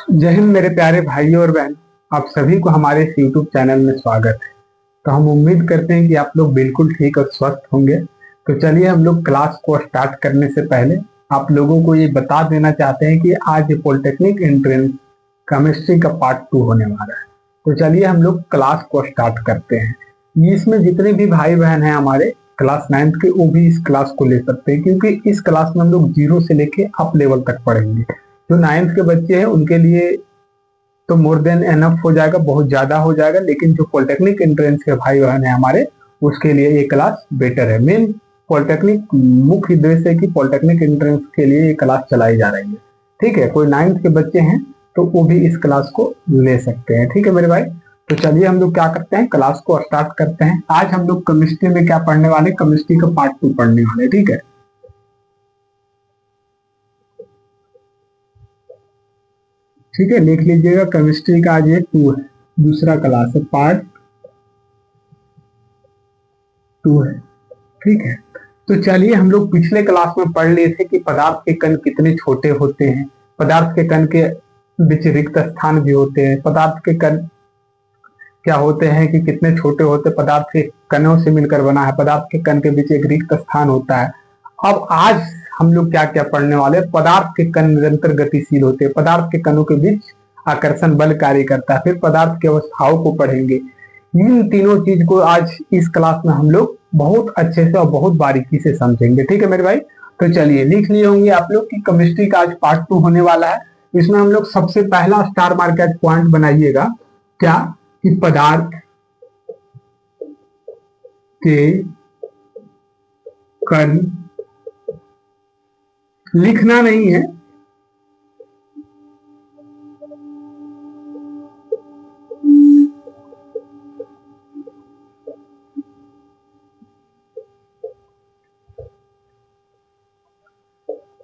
जय हिंद मेरे प्यारे भाइयों और बहन। आप सभी को हमारे इस YouTube चैनल में स्वागत है। तो हम उम्मीद करते हैं कि आप लोग बिल्कुल ठीक और स्वस्थ होंगे। तो चलिए हम लोग क्लास को स्टार्ट करने से पहले आप लोगों को ये बता देना चाहते हैं कि आज पॉलिटेक्निक एंट्रेंस केमिस्ट्री का पार्ट 2 होने वाला है। तो चलिए हम लोग क्लास को स्टार्ट करते हैं। इसमें जितने भी भाई बहन हैं हमारे क्लास 9th के, वो भी इस क्लास को ले सकते हैं, क्योंकि इस क्लास में हम लोग 0 से लेके अप लेवल तक पढ़ेंगे। जो 9th के बच्चे हैं उनके लिए तो मोर देन एनफ हो जाएगा, बहुत ज्यादा हो जाएगा। लेकिन जो पॉलिटेक्निक एंट्रेंस के भाई बहन है हमारे, उसके लिए ये क्लास बेटर है। मेन पॉलिटेक्निक मुख्य उद्देश्य है कि पॉलिटेक्निक एंट्रेंस के लिए ये क्लास चलाई जा रही है। ठीक है, कोई 9th के बच्चे हैं तो वो भी इस क्लास को ले सकते हैं। ठीक है मेरे भाई, तो चलिए हम लोग क्या करते हैं, क्लास को स्टार्ट करते हैं। आज हम लोग केमिस्ट्री में क्या पढ़ने वाले, केमिस्ट्री का पार्ट 2 पढ़ने वाले। ठीक है, ठीक है, लिख लीजिएगा। केमिस्ट्री का आज ये 2 है, दूसरा क्लास है, पार्ट 2 है। ठीक है, तो चलिए हम लोग पिछले क्लास में पढ़ लिए थे कि पदार्थ के कण कितने छोटे होते हैं, पदार्थ के कण के बीच रिक्त स्थान भी होते हैं, पदार्थ के कण क्या होते हैं कि कितने छोटे होते हैं, पदार्थ के कणों से मिलकर बना है, पदार्थ के कण के बीच एक रिक्त स्थान होता है। अब आज हम लोग क्या क्या पढ़ने वाले हैं, पदार्थ के कण निरंतर गतिशील होते हैं, पदार्थ के कणों के बीच आकर्षण बल कार्य करता है, फिर पदार्थ की अवस्थाओं को पढ़ेंगे। इन तीनों चीज को आज इस क्लास में हम लोग बहुत अच्छे से और बहुत बारीकी से समझेंगे। ठीक है मेरे भाई, तो चलिए लिख लिए होंगे आप लोग कि केमिस्ट्री का आज पार्ट 2 होने वाला है। इसमें हम लोग सबसे पहला स्टार मार्क आज पॉइंट बनाइएगा, क्या कि पदार्थ के कण, लिखना नहीं है,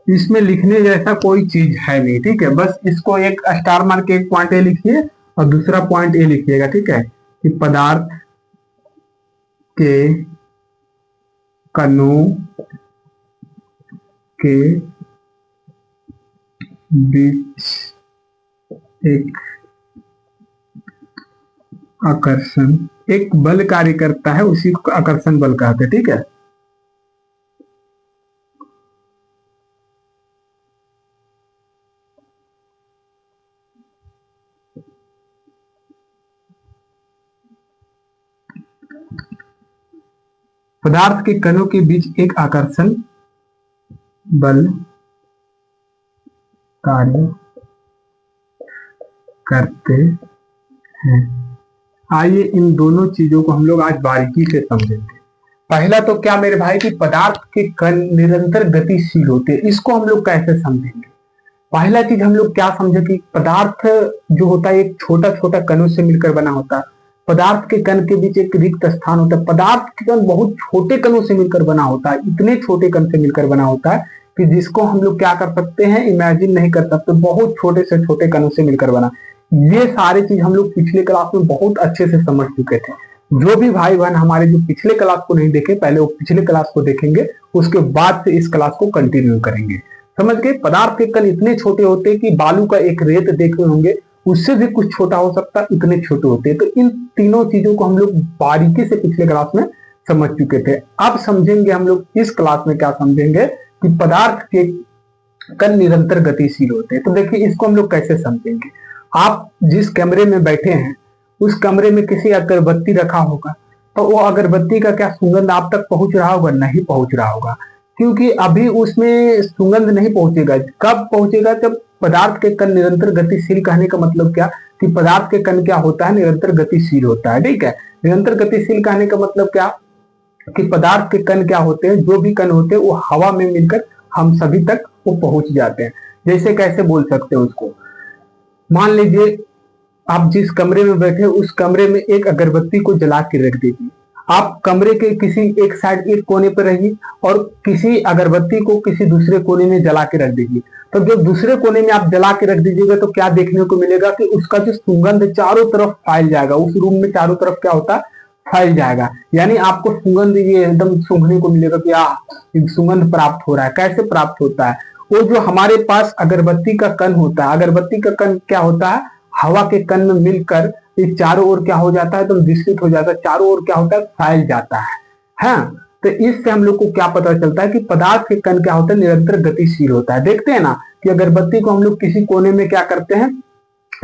इसमें लिखने जैसा कोई चीज है नहीं। ठीक है, बस इसको एक स्टार मार्क के एक पॉइंट ए लिखिए और दूसरा पॉइंट ए लिखिएगा। ठीक है, कि पदार्थ के कणों के बीच एक आकर्षण, एक बल कार्य करता है, उसी को आकर्षण बल कहते हैं। ठीक है, पदार्थ के कणों के बीच एक आकर्षण बल कार्य करते हैं। आइए इन दोनों चीजों को हम लोग आज बारीकी से समझेंगे। पहला तो क्या मेरे भाई कि पदार्थ के कण निरंतर गतिशील होते हैं, इसको हम लोग कैसे समझेंगे। पहला चीज हम लोग क्या समझे कि पदार्थ जो होता है एक छोटा छोटा कणों से मिलकर बना होता है, पदार्थ के कण के बीच एक रिक्त स्थान होता है, पदार्थ के कण बहुत छोटे कणों से मिलकर बना होता है, इतने छोटे कण से मिलकर बना होता है कि जिसको हम लोग क्या कर सकते हैं, इमेजिन नहीं कर सकते, बहुत छोटे से छोटे कणों से मिलकर बना। ये सारी चीज हम लोग पिछले क्लास में बहुत अच्छे से समझ चुके थे। जो भी भाई बहन हमारे जो पिछले क्लास को नहीं देखे, पहले वो पिछले क्लास को देखेंगे, उसके बाद से इस क्लास को कंटिन्यू करेंगे। समझ गए, पदार्थ के कण इतने छोटे होते हैं कि बालू का एक रेत देखे होंगे, उससे भी कुछ छोटा हो सकता है, इतने छोटे होते हैं। तो इन तीनों चीजों को हम लोग बारीकी से पिछले क्लास में समझ चुके थे। अब समझेंगे हम लोग इस क्लास में क्या समझेंगे कि पदार्थ के कण निरंतर गतिशील होते हैं। तो देखिए इसको हम लोग कैसे समझेंगे। आप जिस कमरे में बैठे हैं उस कमरे में किसी अगरबत्ती रखा होगा, तो वो अगरबत्ती का क्या सुगंध आप तक पहुंच रहा होगा? नहीं पहुंच रहा होगा, क्योंकि अभी उसमें सुगंध नहीं पहुंचेगा। कब पहुंचेगा? जब पदार्थ के कण निरंतर गतिशील, कहने का मतलब क्या कि पदार्थ के कण क्या होता है, निरंतर गतिशील होता है। ठीक है, निरंतर गतिशील कहने का मतलब क्या कि पदार्थ के कण क्या होते हैं, जो भी कण होते हैं वो हवा में मिलकर हम सभी तक वो पहुंच जाते हैं। जैसे कैसे बोल सकते हैं उसको, मान लीजिए आप जिस कमरे में बैठे उस कमरे में एक अगरबत्ती को जला के रख दीजिए। आप कमरे के किसी एक साइड, एक कोने पर रहिए और किसी अगरबत्ती को किसी दूसरे कोने में जला के रख दीजिए। तो जब दूसरे कोने में आप जला के रख दीजिएगा तो क्या देखने को मिलेगा कि उसका जो सुगंध चारों तरफ फैल जाएगा, उस रूम में चारों तरफ क्या होता है, फैल जाएगा। यानी आपको सुगंध ये एकदम सूंघने को मिलेगा कि सुगंध प्राप्त हो रहा है। कैसे प्राप्त होता है? वो जो हमारे पास अगरबत्ती का कण होता है, अगरबत्ती का कण क्या होता है, हवा के कण में मिलकर ये चारों ओर क्या हो जाता है, तो विस्तृत हो जाता है, चारों ओर क्या होता है, फैल जाता है। हाँ, तो इससे हम लोग को क्या पता चलता है कि पदार्थ के कण क्या होता है, निरंतर गतिशील होता है। देखते हैं ना कि अगरबत्ती को हम लोग किसी कोने में क्या करते हैं,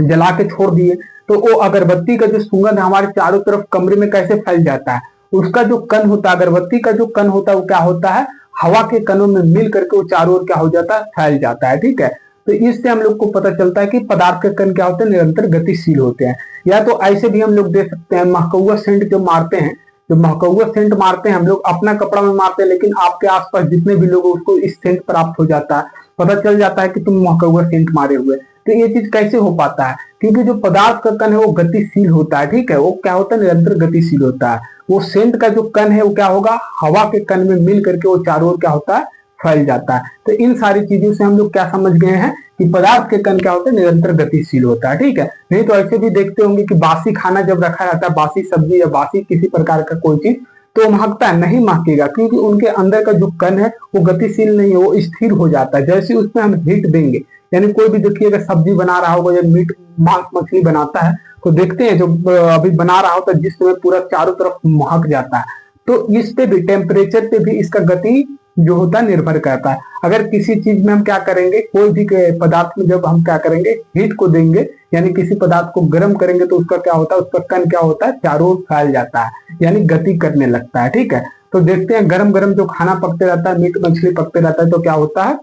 जला के छोड़ दिए, तो वो अगरबत्ती का जो सुगंध हमारे चारों तरफ कमरे में कैसे फैल जाता है। उसका जो कण होता है, अगरबत्ती का जो कण होता है, वो क्या होता है, हवा के कणों में मिल करके वो चारों ओर क्या हो जाता है, फैल जाता है। ठीक है, तो इससे हम लोग को पता चलता है कि पदार्थ के कण क्या होते हैं, निरंतर गतिशील होते हैं। या तो ऐसे भी हम लोग दे सकते हैं, महकौआ सेंट जो मारते हैं, जो महकौआ सेंट मारते हैं हम लोग अपना कपड़ा में मारते हैं, लेकिन आपके आसपास जितने भी लोग उसको इस सेंट प्राप्त हो जाता है, पता चल जाता है कि तुम महकौआ सेंट मारे हुए। तो ये चीज कैसे हो पाता है, क्योंकि जो पदार्थ का कण है वो गतिशील होता है। ठीक है, वो क्या होता है, निरंतर गतिशील होता है। वो सेंट का जो कण है वो क्या होगा, हवा के कण में मिल करके वो चारों ओर क्या होता है, फैल जाता है। तो इन सारी चीजों से हम लोग क्या समझ गए हैं कि पदार्थ के कण क्या होते हैं, निरंतर गतिशील होता है। ठीक है, नहीं तो ऐसे भी देखते होंगे कि बासी खाना जब रखा रहता है, बासी सब्जी या बासी किसी प्रकार का कोई चीज, तो महकता है, नहीं महकेगा, क्योंकि उनके अंदर का जो कण है वो गतिशील नहीं है, वो स्थिर हो जाता है। जैसे उसमें हम हीट देंगे, यानी कोई भी देखिएगा सब्जी बना रहा होगा या मीट मांस मछली बनाता है, तो देखते हैं जो अभी बना रहा होता है जिस समय पूरा चारों तरफ महक जाता है, तो इस पे भी, टेम्परेचर पे भी इसका गति जो होता है निर्भर करता है। अगर किसी चीज में हम क्या करेंगे, कोई भी पदार्थ में जब हम क्या करेंगे, हीट को देंगे, यानी किसी पदार्थ को गर्म करेंगे, तो उसका क्या होता है, उसका कण क्या होता है, चारों ओर फैल जाता है, यानी गति करने लगता है। ठीक है, तो देखते हैं गरम गरम जो खाना पकते रहता है, मीट मछली पकते रहता है, तो क्या होता है,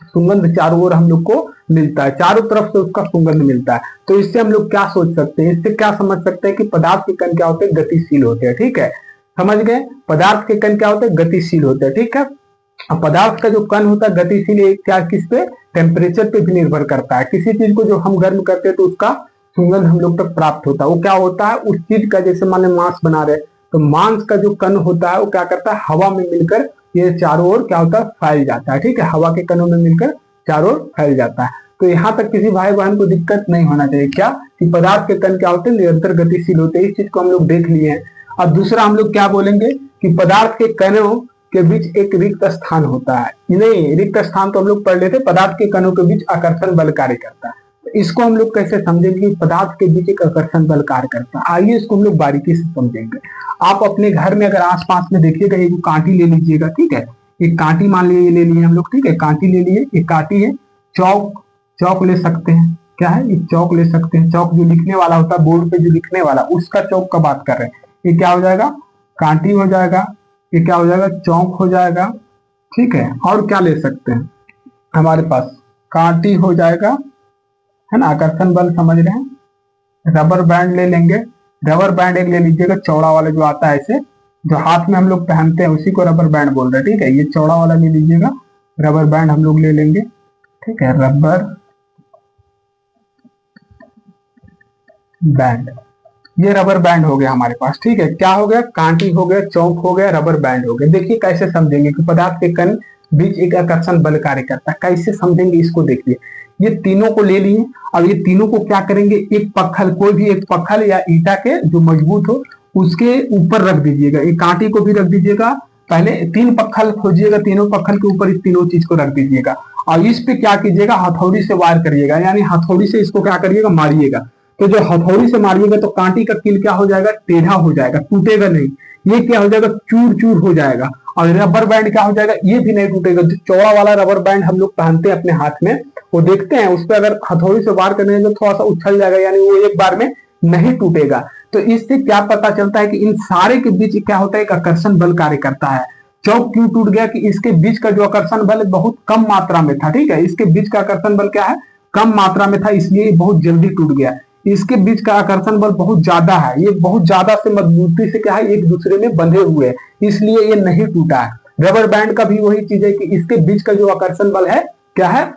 सुगंध चारों ओर हम लोग को मिलता है, चारों तरफ से उसका सुगंध मिलता है। तो इससे हम लोग क्या सोच सकते हैं, इससे क्या समझ सकते हैं कि पदार्थ के कण क्या होते हैं, गतिशील होते हैं। ठीक है, समझ गए, पदार्थ के कण क्या होते हैं, गतिशील होते हैं। ठीक है, अब पदार्थ का जो कण होता है गतिशील, क्या किस पे, टेम्परेचर पे भी निर्भर करता है। किसी चीज को जो हम गर्म करते हैं तो उसका सुगंध हम लोग तक प्राप्त होता है। वो क्या होता है, उस चीज का, जैसे मान लो मांस बना रहे, तो मांस का जो कण होता है वो क्या करता है, हवा में मिलकर ये चारों ओर क्या होता है, फैल जाता है। ठीक है, हवा के कणों में मिलकर चारों ओर फैल जाता है। तो यहाँ तक किसी भाई बहन को दिक्कत नहीं होना चाहिए, क्या कि पदार्थ के कण क्या होते हैं, निरंतर गतिशील होते हैं। इस चीज को हम लोग देख लिए हैं। अब दूसरा हम लोग क्या बोलेंगे कि पदार्थ के कणों के बीच एक रिक्त स्थान होता है। नहीं, रिक्त स्थान तो हम लोग पढ़ लेते, पदार्थ के कणों के बीच आकर्षण बल कार्य करता है। तो इसको हम लोग कैसे समझेंगे कि पदार्थ के बीच एक आकर्षण बल कार्य करता है, आइए इसको हम लोग बारीकी से समझेंगे। आप अपने घर में अगर आसपास में देखिएगा, एक कांटी ले लीजिएगा। ठीक है, एक कांटी मान लीजिए, ले लिए हम लोग। ठीक है, कांटी ले लिए, एक कांटी है, चौक, चौक ले सकते हैं, क्या है, एक चौक ले सकते हैं। चौक जो लिखने वाला होता है, बोर्ड पे जो लिखने वाला, उसका चौक का बात कर रहे हैं। ये क्या हो जाएगा, कांटी हो जाएगा, ये क्या हो जाएगा, चौक हो जाएगा। ठीक है, और क्या ले सकते हैं, हमारे पास कांटी हो जाएगा, है ना, आकर्षण बल समझ रहे हैं। रबर बैंड ले लेंगे, रबर बैंड एक ले लीजिएगा, चौड़ा वाला जो आता है, ऐसे जो हाथ में हम लोग पहनते हैं उसी को रबर बैंड बोल रहे हैं। ठीक है, ये चौड़ा वाला ले लीजिएगा, रबर बैंड हम लोग ले लेंगे। ठीक है, रबर बैंड, ये रबर बैंड हो गया हमारे पास। ठीक है, क्या हो गया, कांटी हो गया, चौक हो गया, रबर बैंड हो गया। देखिए कैसे समझेंगे कि पदार्थ के कण बीच एक आकर्षण बल कार्य करता है, कैसे समझेंगे इसको देखिए। ये तीनों को ले लिए, अब ये तीनों को क्या करेंगे, एक पत्थर, कोई भी एक पत्थर या ईटा के जो मजबूत हो उसके ऊपर रख दीजिएगा। एक कांटी को भी रख दीजिएगा, पहले 3 पत्थर खोजिएगा, तीनों पत्थर के ऊपर इस तीनों चीज को रख दीजिएगा, और इस पे क्या कीजिएगा, हथौड़ी से वार करिएगा, यानी हथौड़ी से इसको क्या करिएगा, मारिएगा। तो जो हथौड़ी से मारिएगा तो कांटी का कील क्या हो जाएगा, टेढ़ा हो जाएगा, टूटेगा नहीं। ये क्या हो जाएगा, चूर चूर हो जाएगा। और रबर बैंड क्या हो जाएगा, ये भी नहीं टूटेगा। जो चौड़ा वाला रबर बैंड हम लोग पहनते हैं अपने हाथ में, वो देखते हैं उस पर अगर हथौड़ी से वार करने तो थोड़ा सा उछल जाएगा, यानी वो एक बार में नहीं टूटेगा। तो इससे क्या पता चलता है कि इन सारे के बीच क्या होता है, एक आकर्षण बल कार्य करता है। चौक क्यों टूट गया, कि इसके बीच का जो आकर्षण बल बहुत कम मात्रा में था। ठीक है, इसके बीच का आकर्षण बल क्या है, कम मात्रा में था, इसलिए बहुत जल्दी टूट गया। इसके बीच का आकर्षण बल बहुत ज्यादा है, ये बहुत ज्यादा से मजबूती से क्या है, एक दूसरे में बंधे हुए हैं, इसलिए ये नहीं टूटा है। रबर बैंड का भी वही चीज है कि इसके बीच का जो आकर्षण बल है क्या है,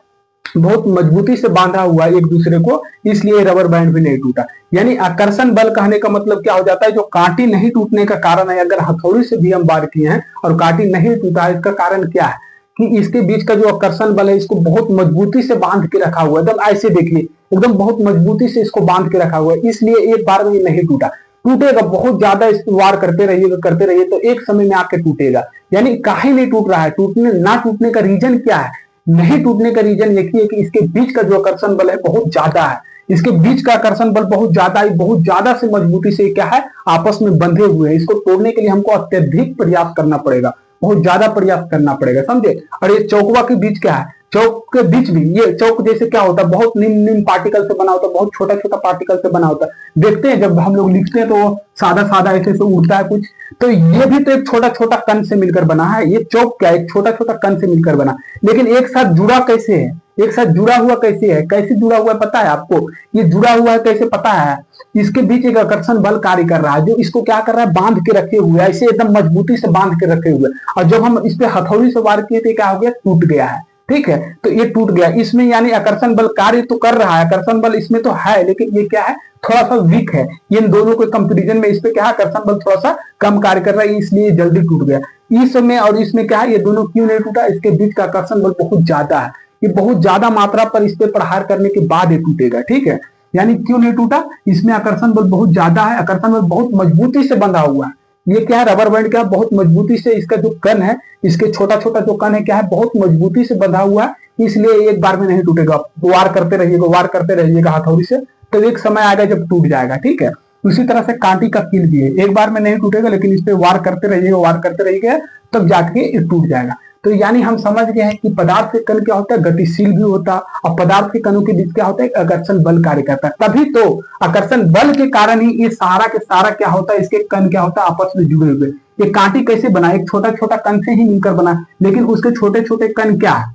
बहुत मजबूती से बांधा हुआ है एक दूसरे को, इसलिए रबर बैंड भी नहीं टूटा। यानी आकर्षण बल कहने का मतलब क्या हो जाता है, जो कांटी नहीं टूटने का कारण है, अगर हथौड़ी से भी हम वार किए हैं और कांटी नहीं टूटा है, इसका कारण क्या है कि इसके बीच का जो आकर्षण बल है इसको बहुत मजबूती से बांध के रखा हुआ है। एकदम ऐसे देखिए, एकदम बहुत मजबूती से इसको बांध के रखा हुआ है, इसलिए एक बार में ये नहीं टूटा। टूटेगा, बहुत ज्यादा इसको वार करते रहिए तो एक समय में आके टूटेगा। यानी काहे नहीं टूट रहा है, टूटने ना टूटने का रीजन क्या है, नहीं टूटने का रीजन एक ही है कि इसके बीच का जो आकर्षण बल है बहुत ज्यादा है। इसके बीच का आकर्षण बल बहुत ज्यादा है, बहुत ज्यादा से मजबूती से क्या है आपस में बंधे हुए हैं। इसको तोड़ने के लिए हमको अत्यधिक प्रयास करना पड़ेगा, बहुत ज्यादा प्रयास करना पड़ेगा, समझे। और ये चौकवा के बीच क्या है, चौक के बीच भी ये चौक जैसे क्या होता है, बहुत निम्न निम्न पार्टिकल से बना होता है, बहुत छोटा छोटा पार्टिकल से बना होता है। देखते हैं जब हम लोग लिखते हैं तो वो सादा सादा ऐसे से उड़ता है कुछ, तो ये भी तो एक छोटा छोटा कण से मिलकर बना है। ये चौक क्या है, एक छोटा छोटा कण से मिलकर बना, लेकिन एक साथ जुड़ा कैसे है, एक साथ जुड़ा हुआ कैसे है, कैसे जुड़ा हुआ है पता है आपको, ये जुड़ा हुआ है कैसे पता है, इसके बीच एक आकर्षण बल कार्य कर रहा है जो इसको क्या कर रहा है, बांध के रखे हुए है, ऐसे एकदम मजबूती से बांध के रखे हुए। और जब हम इस पे हथौड़ी से वार किए तो क्या हो गया, टूट गया है, ठीक है। तो ये टूट गया, इसमें यानी आकर्षण बल कार्य तो कर रहा है, आकर्षण बल इसमें तो है, लेकिन ये क्या है, थोड़ा सा वीक है। ये इन दोनों के कंपैरिजन में इस पे क्या है, आकर्षण बल थोड़ा सा कम कार्य कर रहा है, इसलिए जल्दी टूट गया। इसमें और इसमें क्या है, ये दोनों क्यों नहीं टूटा, इसके बीच का आकर्षण बल बहुत ज्यादा है, ये बहुत ज्यादा मात्रा पर इस पे प्रहार करने के बाद ये टूटेगा, ठीक है। यानी क्यों नहीं टूटा, इसमें आकर्षण बल बहुत ज्यादा है, आकर्षण बल बहुत मजबूती से बंधा हुआ है। ये क्या है, रबर बैंड क्या बहुत मजबूती से, इसका जो कण है, इसके छोटा छोटा जो कण है क्या है, बहुत मजबूती से बंधा हुआ है, इसलिए एक बार में नहीं टूटेगा। वार करते रहिएगा, वार करते रहिएगा हथौड़ी से, तो एक समय आएगा जब टूट जाएगा, ठीक है। उसी तरह से कांटी का कील भी है, एक बार में नहीं टूटेगा, लेकिन इस पे वार करते रहिएगा, वार करते रहिएगा, तब जाके ये टूट जाएगा। तो यानी हम समझ गए हैं कि पदार्थ के कण क्या होता है, गतिशील भी होता है, और पदार्थ के कणों के बीच क्या होता है, आकर्षण बल कार्य करता है। तभी तो आकर्षण बल के कारण ही ये सारा के सारा क्या होता है, इसके कण क्या होता है, आपस में जुड़े हुए। ये कांटी कैसे बना, एक छोटा छोटा कण से ही मिलकर बना, लेकिन उसके छोटे छोटे कण क्या है,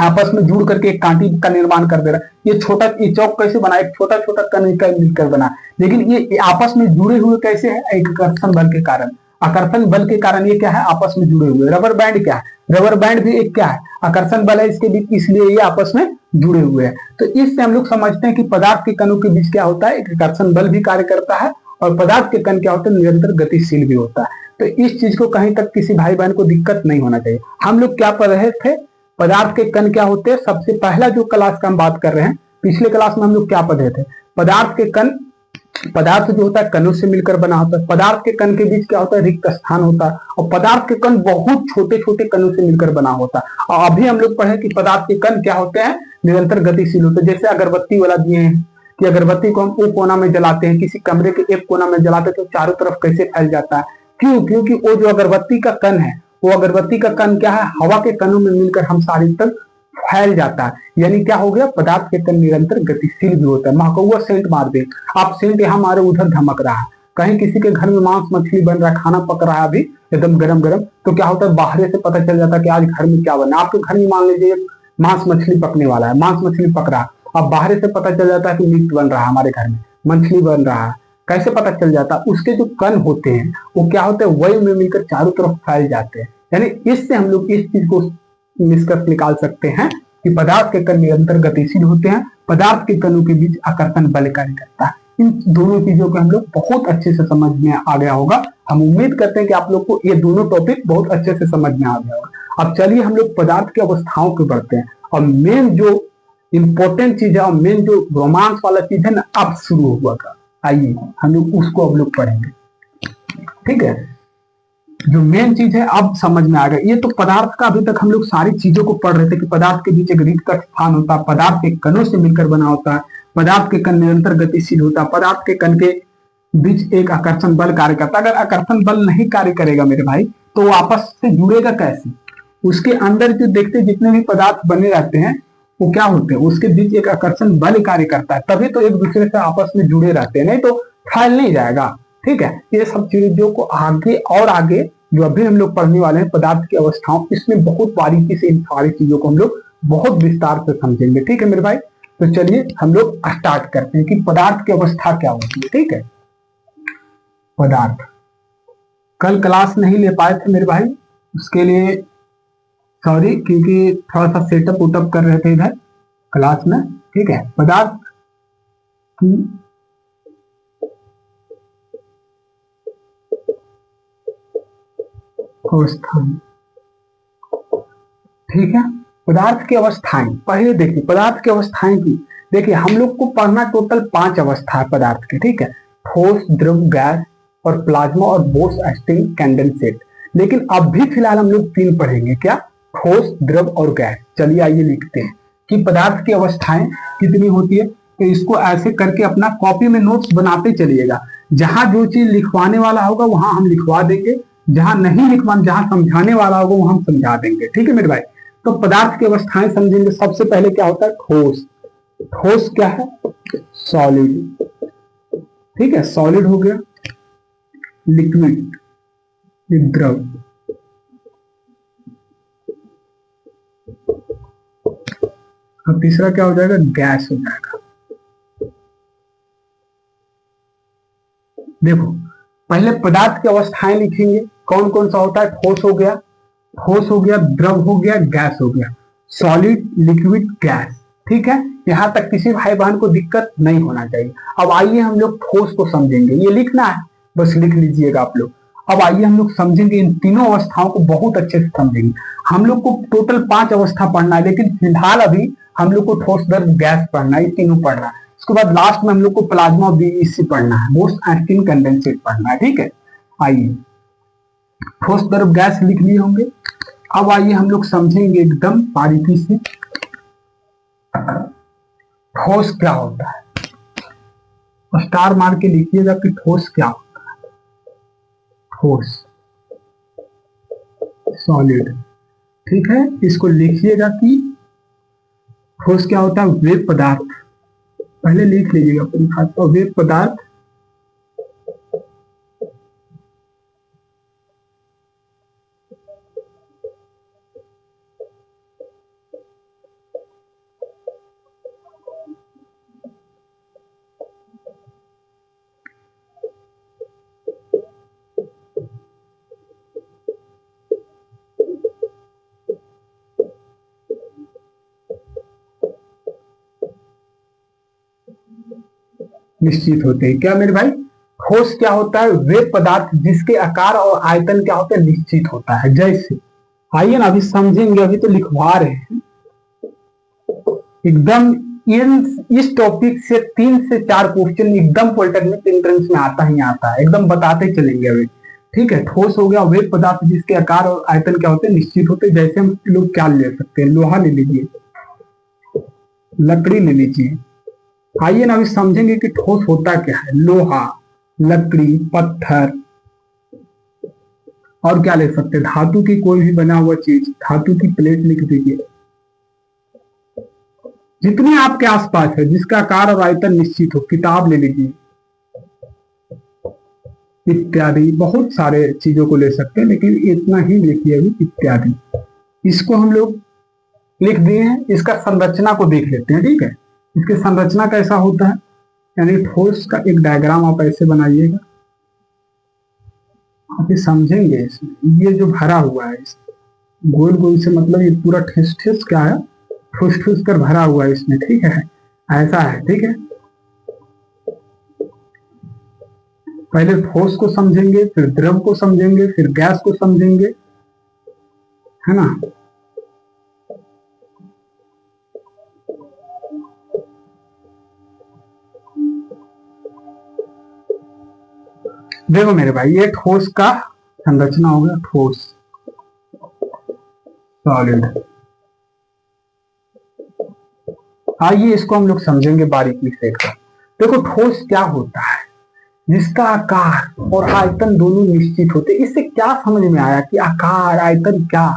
आपस में जुड़ करके एक कांटी का निर्माण कर दे रहा है। ये छोटा, ये चौक कैसे बना, एक छोटा छोटा कण मिलकर बना, लेकिन ये आपस में जुड़े हुए कैसे है, एक आकर्षण बल के कारण। आकर्षण बल के कारण ये क्या है, आपस में जुड़े हुए। रबर बैंड क्या है, रबर बैंड भी एक क्या है, आकर्षण बल है इसके बीच, इसलिए ये आपस में जुड़े हुए हैं। तो इससे हम लोग समझते हैं कि पदार्थ के कणों के बीच क्या होता है, एक आकर्षण बल भी कार्य करता है, और पदार्थ के कण क्या होता है, निरंतर गतिशील भी होता है। तो इस चीज को कहीं तक किसी भाई बहन को दिक्कत नहीं होना चाहिए। हम लोग क्या पढ़ रहे थे, पदार्थ के कण क्या होते हैं। सबसे पहला जो क्लास का हम बात कर रहे हैं, पिछले क्लास में हम लोग क्या पढ़े थे, पदार्थ के कण, पदार्थ जो होता है कणों से मिलकर बना होता है। पदार्थ के कण के बीच क्या होता है, रिक्त स्थान होता है, और पदार्थ के कण बहुत छोटे छोटे कणों से मिलकर बना होता है। और अभी हम लोग पढ़े कि पदार्थ के कण क्या होते हैं, निरंतर गतिशील होते हैं। जैसे अगरबत्ती वाला दिए हैं कि अगरबत्ती को हम एक कोना में जलाते हैं, किसी कमरे के एक कोना में जलाते हैं तो चारों तरफ कैसे फैल जाता है, क्यों, क्योंकि वो जो अगरबत्ती का कण है, वो अगरबत्ती का कण क्या है, हवा के कणों में मिलकर हम सारी तक फैल जाता है। यानी क्या हो गया, पदार्थ के कण निरंतर गतिशील भी होता है। महकौआ सेंट मार दे आप, सेंट यहाँ मारे उधर धमक रहा है, कहीं किसी के घर में मांस मछली बन रहा है, खाना पक रहा है अभी एकदम गरम गरम, तो क्या होता है, बाहर से पता चल जाता है कि आज घर में क्या बना। आपके घर में मान लीजिए मांस मछली पकने वाला है, मांस मछली पक रहा है, अब बाहर से पता चल जाता है कि मीट बन रहा है, हमारे घर में मछली बन रहा है। कैसे पता चल जाता है, उसके जो कण होते हैं वो क्या होते हैं, वही में मिलकर चारों तरफ फैल जाते हैं। यानी इससे हम लोग इस चीज को निष्कर्ष निकाल सकते हैं कि पदार्थ के कण निरंतर गतिशील होते हैं, पदार्थ के कणों के बीच आकर्षण बल कार्य करता है। इन दोनों चीजों को हम लोग बहुत अच्छे से समझ में आ गया होगा। हम उम्मीद करते हैं कि आप लोग को ये दोनों टॉपिक बहुत अच्छे से समझ में आ गया होगा। अब चलिए हम लोग पदार्थ की अवस्थाओं को बढ़ते हैं, और मेन जो इंपॉर्टेंट चीज है और मेन जो रोमांस वाला चीज है ना, अब शुरू हुआ का, आइए हम लोग उसको अब लोग पढ़ेंगे, ठीक है। जो मेन चीज है अब समझ में आ गया। ये तो पदार्थ का अभी तक हम लोग सारी चीजों को पढ़ रहे थे कि पदार्थ के बीच एक रिक्त स्थान होता है, पदार्थ के कणों से मिलकर बना होता है, पदार्थ के कण निरंतर गतिशील होता है, पदार्थ के कण के बीच एक आकर्षण बल कार्य करता है। अगर आकर्षण बल नहीं कार्य करेगा मेरे भाई, तो वो आपस से जुड़ेगा कैसे। उसके अंदर जो देखते जितने भी पदार्थ बने रहते हैं वो क्या होते हैं, उसके बीच एक आकर्षण बल कार्य करता है, तभी तो एक दूसरे से आपस में जुड़े रहते हैं, नहीं तो फैल नहीं जाएगा, ठीक है। ये सब चीजों को आगे और आगे जो अभी हम लोग पढ़ने वाले हैं पदार्थ की अवस्थाओं, इसमें बहुत बारीकी से इन सारी चीजों को हम लोग बहुत विस्तार से समझेंगे, ठीक है मेरे भाई। तो चलिए हम लोग स्टार्ट करते हैं कि पदार्थ की अवस्था क्या होती है, ठीक है। पदार्थ कल क्लास नहीं ले पाए थे मेरे भाई, उसके लिए सॉरी, क्योंकि थोड़ा सा सेटअप उटअप कर रहे थे इधर क्लास में, ठीक है। पदार्थ की अवस्थाएं, ठीक है। पदार्थ की अवस्थाएं पहले देखिए, पदार्थ की अवस्थाएं की देखिए, हम लोग को पढ़ना टोटल 5 अवस्था है पदार्थ के, ठीक है। ठोस, द्रव, गैस और प्लाज्मा और बोस स्टिंग कंडेंसेट। लेकिन अब भी फिलहाल हम लोग 3 पढ़ेंगे, क्या, ठोस, द्रव और गैस। चलिए आइए लिखते हैं कि पदार्थ की अवस्थाएं कितनी होती है। तो इसको ऐसे करके अपना कॉपी में नोट्स बनाते चलिएगा। जहां जो चीज लिखवाने वाला होगा वहां हम लिखवा देंगे, जहां नहीं लिखवाने, जहां समझाने वाला होगा वहां हम समझा देंगे। ठीक है मेरे भाई। तो पदार्थ की अवस्थाएं समझेंगे। सबसे पहले क्या होता है? ठोस। ठोस क्या है? सॉलिड। ठीक है, सॉलिड हो गया। लिक्विड, द्रव। अब तीसरा क्या हो जाएगा? गैस हो जाएगा। देखो, पहले पदार्थ की अवस्थाएं लिखेंगे। कौन कौन सा होता है? ठोस हो गया, ठोस हो गया, द्रव हो गया, गैस हो गया। Solid, liquid, gas. ठीक है, यहां तक किसी भाई बहन को दिक्कत नहीं होना चाहिए। अब आइए हम लोग ठोस को समझेंगे। ये लिखना है, बस लिख लीजिएगा आप लोग। अब आइए हम लोग समझेंगे, इन तीनों अवस्थाओं को बहुत अच्छे से समझेंगे। हम लोग को टोटल 5 अवस्था पढ़ना है, लेकिन फिलहाल अभी हम लोग को ठोस, द्रव, गैस पढ़ना है, तीनों पढ़ना है। उसके बाद लास्ट में हम लोग को प्लाज्मा और बीईसी पढ़ना है, मोस्ट एक्टिन कंडेंसेट पढ़ना है। ठीक है, आइए ठोस, द्रव, गैस लिख लिए होंगे। अब आइए हम लोग समझेंगे एकदम बारीकी से ठोस क्या होता है। स्टार मार के लिखिएगा कि ठोस क्या होता है। ठोस, सॉलिड। ठीक है, इसको लिखिएगा कि ठोस क्या होता है। वे पदार्थ, पहले लिख लीजिएगा अपने हाथ पर। वे पदार्थ निश्चित होते हैं। क्या मेरे भाई? ठोस क्या होता है? वे पदार्थ जिसके आकार और आयतन क्या होता है? निश्चित होता है। जैसे, आइए ना अभी समझेंगे, अभी तो लिखवा रहे हैं एकदम। इस टॉपिक से 3 से 4 क्वेश्चन एकदम पॉलिटेक्निक एंट्रेंस में आता ही आता है, एकदम बताते चलेंगे अभी। ठीक है, ठोस हो गया वे पदार्थ जिसके आकार और आयतन क्या होते हैं? निश्चित होते हैं। जैसे हम लोग क्या ले सकते हैं? लोहा ले लीजिए, लकड़ी ले लीजिए। आइए ना अभी समझेंगे कि ठोस होता क्या है। लोहा, लकड़ी, पत्थर, और क्या ले सकते हैं? धातु की कोई भी बना हुआ चीज, धातु की प्लेट लिख दीजिए। जितनी आपके आसपास है जिसका आकार और आयतन निश्चित हो, किताब ले लीजिए, इत्यादि। बहुत सारे चीजों को ले सकते हैं, लेकिन इतना ही लिखिए अभी, इत्यादि। इसको हम लोग लिख दिए हैं। इसका संरचना को देख लेते हैं। ठीक है, इसकी संरचना कैसा होता है, यानी ठोस का एक डायग्राम आप ऐसे बनाइएगा। आप ये समझेंगे इसमें, ये जो भरा हुआ है गोल गोल से, मतलब ये पूरा ठेस ठेस क्या है? ठूस ठूस कर भरा हुआ है इसमें। ठीक है, ऐसा है। ठीक है, पहले ठोस को समझेंगे, फिर द्रव को समझेंगे, फिर गैस को समझेंगे, है ना। देखो मेरे भाई, ये ठोस का संरचना हो गया। ठोस, सॉलिड। आइए इसको हम लोग समझेंगे बारीकी से। देखो, ठोस क्या होता है? जिसका आकार और आयतन दोनों निश्चित होते। इससे क्या समझ में आया कि आकार, आयतन क्या?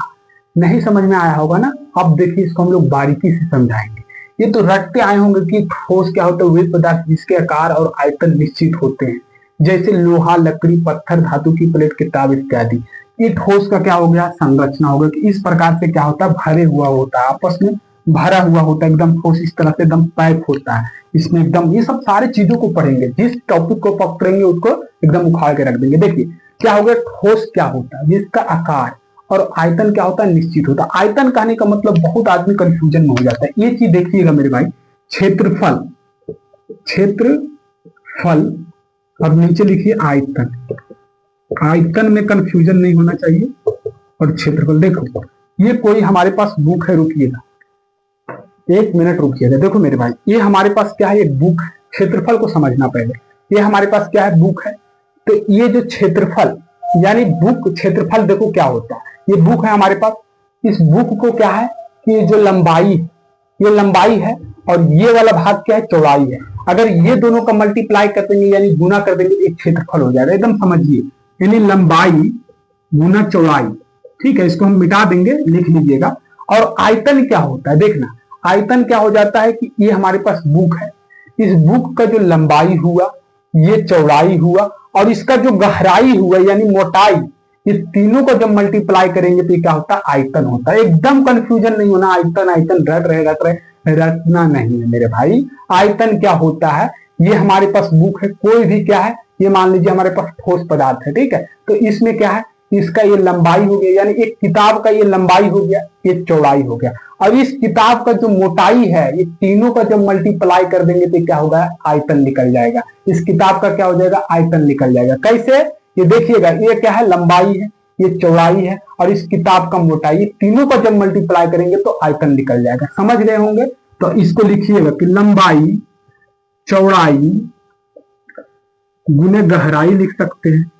नहीं समझ में आया होगा ना। अब देखिए, इसको हम लोग बारीकी से समझाएंगे। ये तो रटते आए होंगे कि ठोस क्या होता है। वे पदार्थ जिसके आकार और आयतन निश्चित होते हैं, जैसे लोहा, लकड़ी, पत्थर, धातु की प्लेट, किताब इत्यादि। ये ठोस का क्या हो गया? संरचना हो गया कि इस प्रकार से क्या होता है? भरे हुआ होता है, आपस में भरा हुआ होता है। एकदम ठोस इस तरह से एकदम पैक होता है इसमें एकदम। ये सब सारे चीजों को पढ़ेंगे, जिस टॉपिक को पकड़ेंगे उसको एकदम उखाड़ के रख देंगे। देखिए क्या हो गया? ठोस क्या होता है? जिसका आकार और आयतन क्या होता है? निश्चित होता है। आयतन कहने का मतलब बहुत आदमी कंफ्यूजन में हो जाता है। ये चीज देखिएगा मेरे भाई, क्षेत्रफल, क्षेत्रफल। अब नीचे लिखिए आयतन। आयतन में कंफ्यूजन नहीं होना चाहिए। और क्षेत्रफल, देखो ये कोई हमारे पास बुक है, रुकिएगा 1 मिनट रुकिएगा। देखो मेरे भाई, ये हमारे पास क्या है? एक बुक है। क्षेत्रफल को समझना पहले। ये हमारे पास क्या है? बुक है। तो ये जो क्षेत्रफल यानी बुक, क्षेत्रफल देखो क्या होता है। ये बुक है हमारे पास, इस बुक को क्या है कि ये जो लंबाई, ये लंबाई है और ये वाला भाग क्या है, चौड़ाई है। अगर ये दोनों का मल्टीप्लाई कर देंगे यानी गुना कर देंगे, एक क्षेत्रफल हो जाएगा। एकदम समझिए, यानी लंबाई गुना चौड़ाई। ठीक है, इसको हम मिटा देंगे, लिख लीजिएगा। और आयतन क्या होता है, देखना आयतन क्या हो जाता है कि ये हमारे पास बुक है, इस बुक का जो लंबाई हुआ, ये चौड़ाई हुआ और इसका जो गहराई हुआ यानी मोटाई, ये तीनों को जब मल्टीप्लाई करेंगे तो क्या होता है, आयतन होता है। एकदम कंफ्यूजन नहीं होना, आयतन आयतन रट रहे, रटना नहीं है मेरे भाई। आयतन क्या होता है, ये हमारे पास बुक है, कोई भी क्या है, ये मान लीजिए हमारे पास ठोस पदार्थ है। ठीक है, तो इसमें क्या है, इसका ये लंबाई हो गया, यानी एक किताब का ये लंबाई हो गया, ये चौड़ाई हो गया। अब इस किताब का जो मोटाई है, ये तीनों का जब मल्टीप्लाई कर देंगे तो क्या होगा, आयतन निकल जाएगा। इस किताब का क्या हो जाएगा, आयतन निकल जाएगा। कैसे, ये देखिएगा, ये क्या है, लंबाई है, ये चौड़ाई है और इस किताब का मोटाई, ये तीनों का जब मल्टीप्लाई करेंगे तो आयतन निकल जाएगा। समझ गए होंगे। तो इसको लिखिएगा कि लंबाई चौड़ाई गुने गहराई लिख सकते हैं,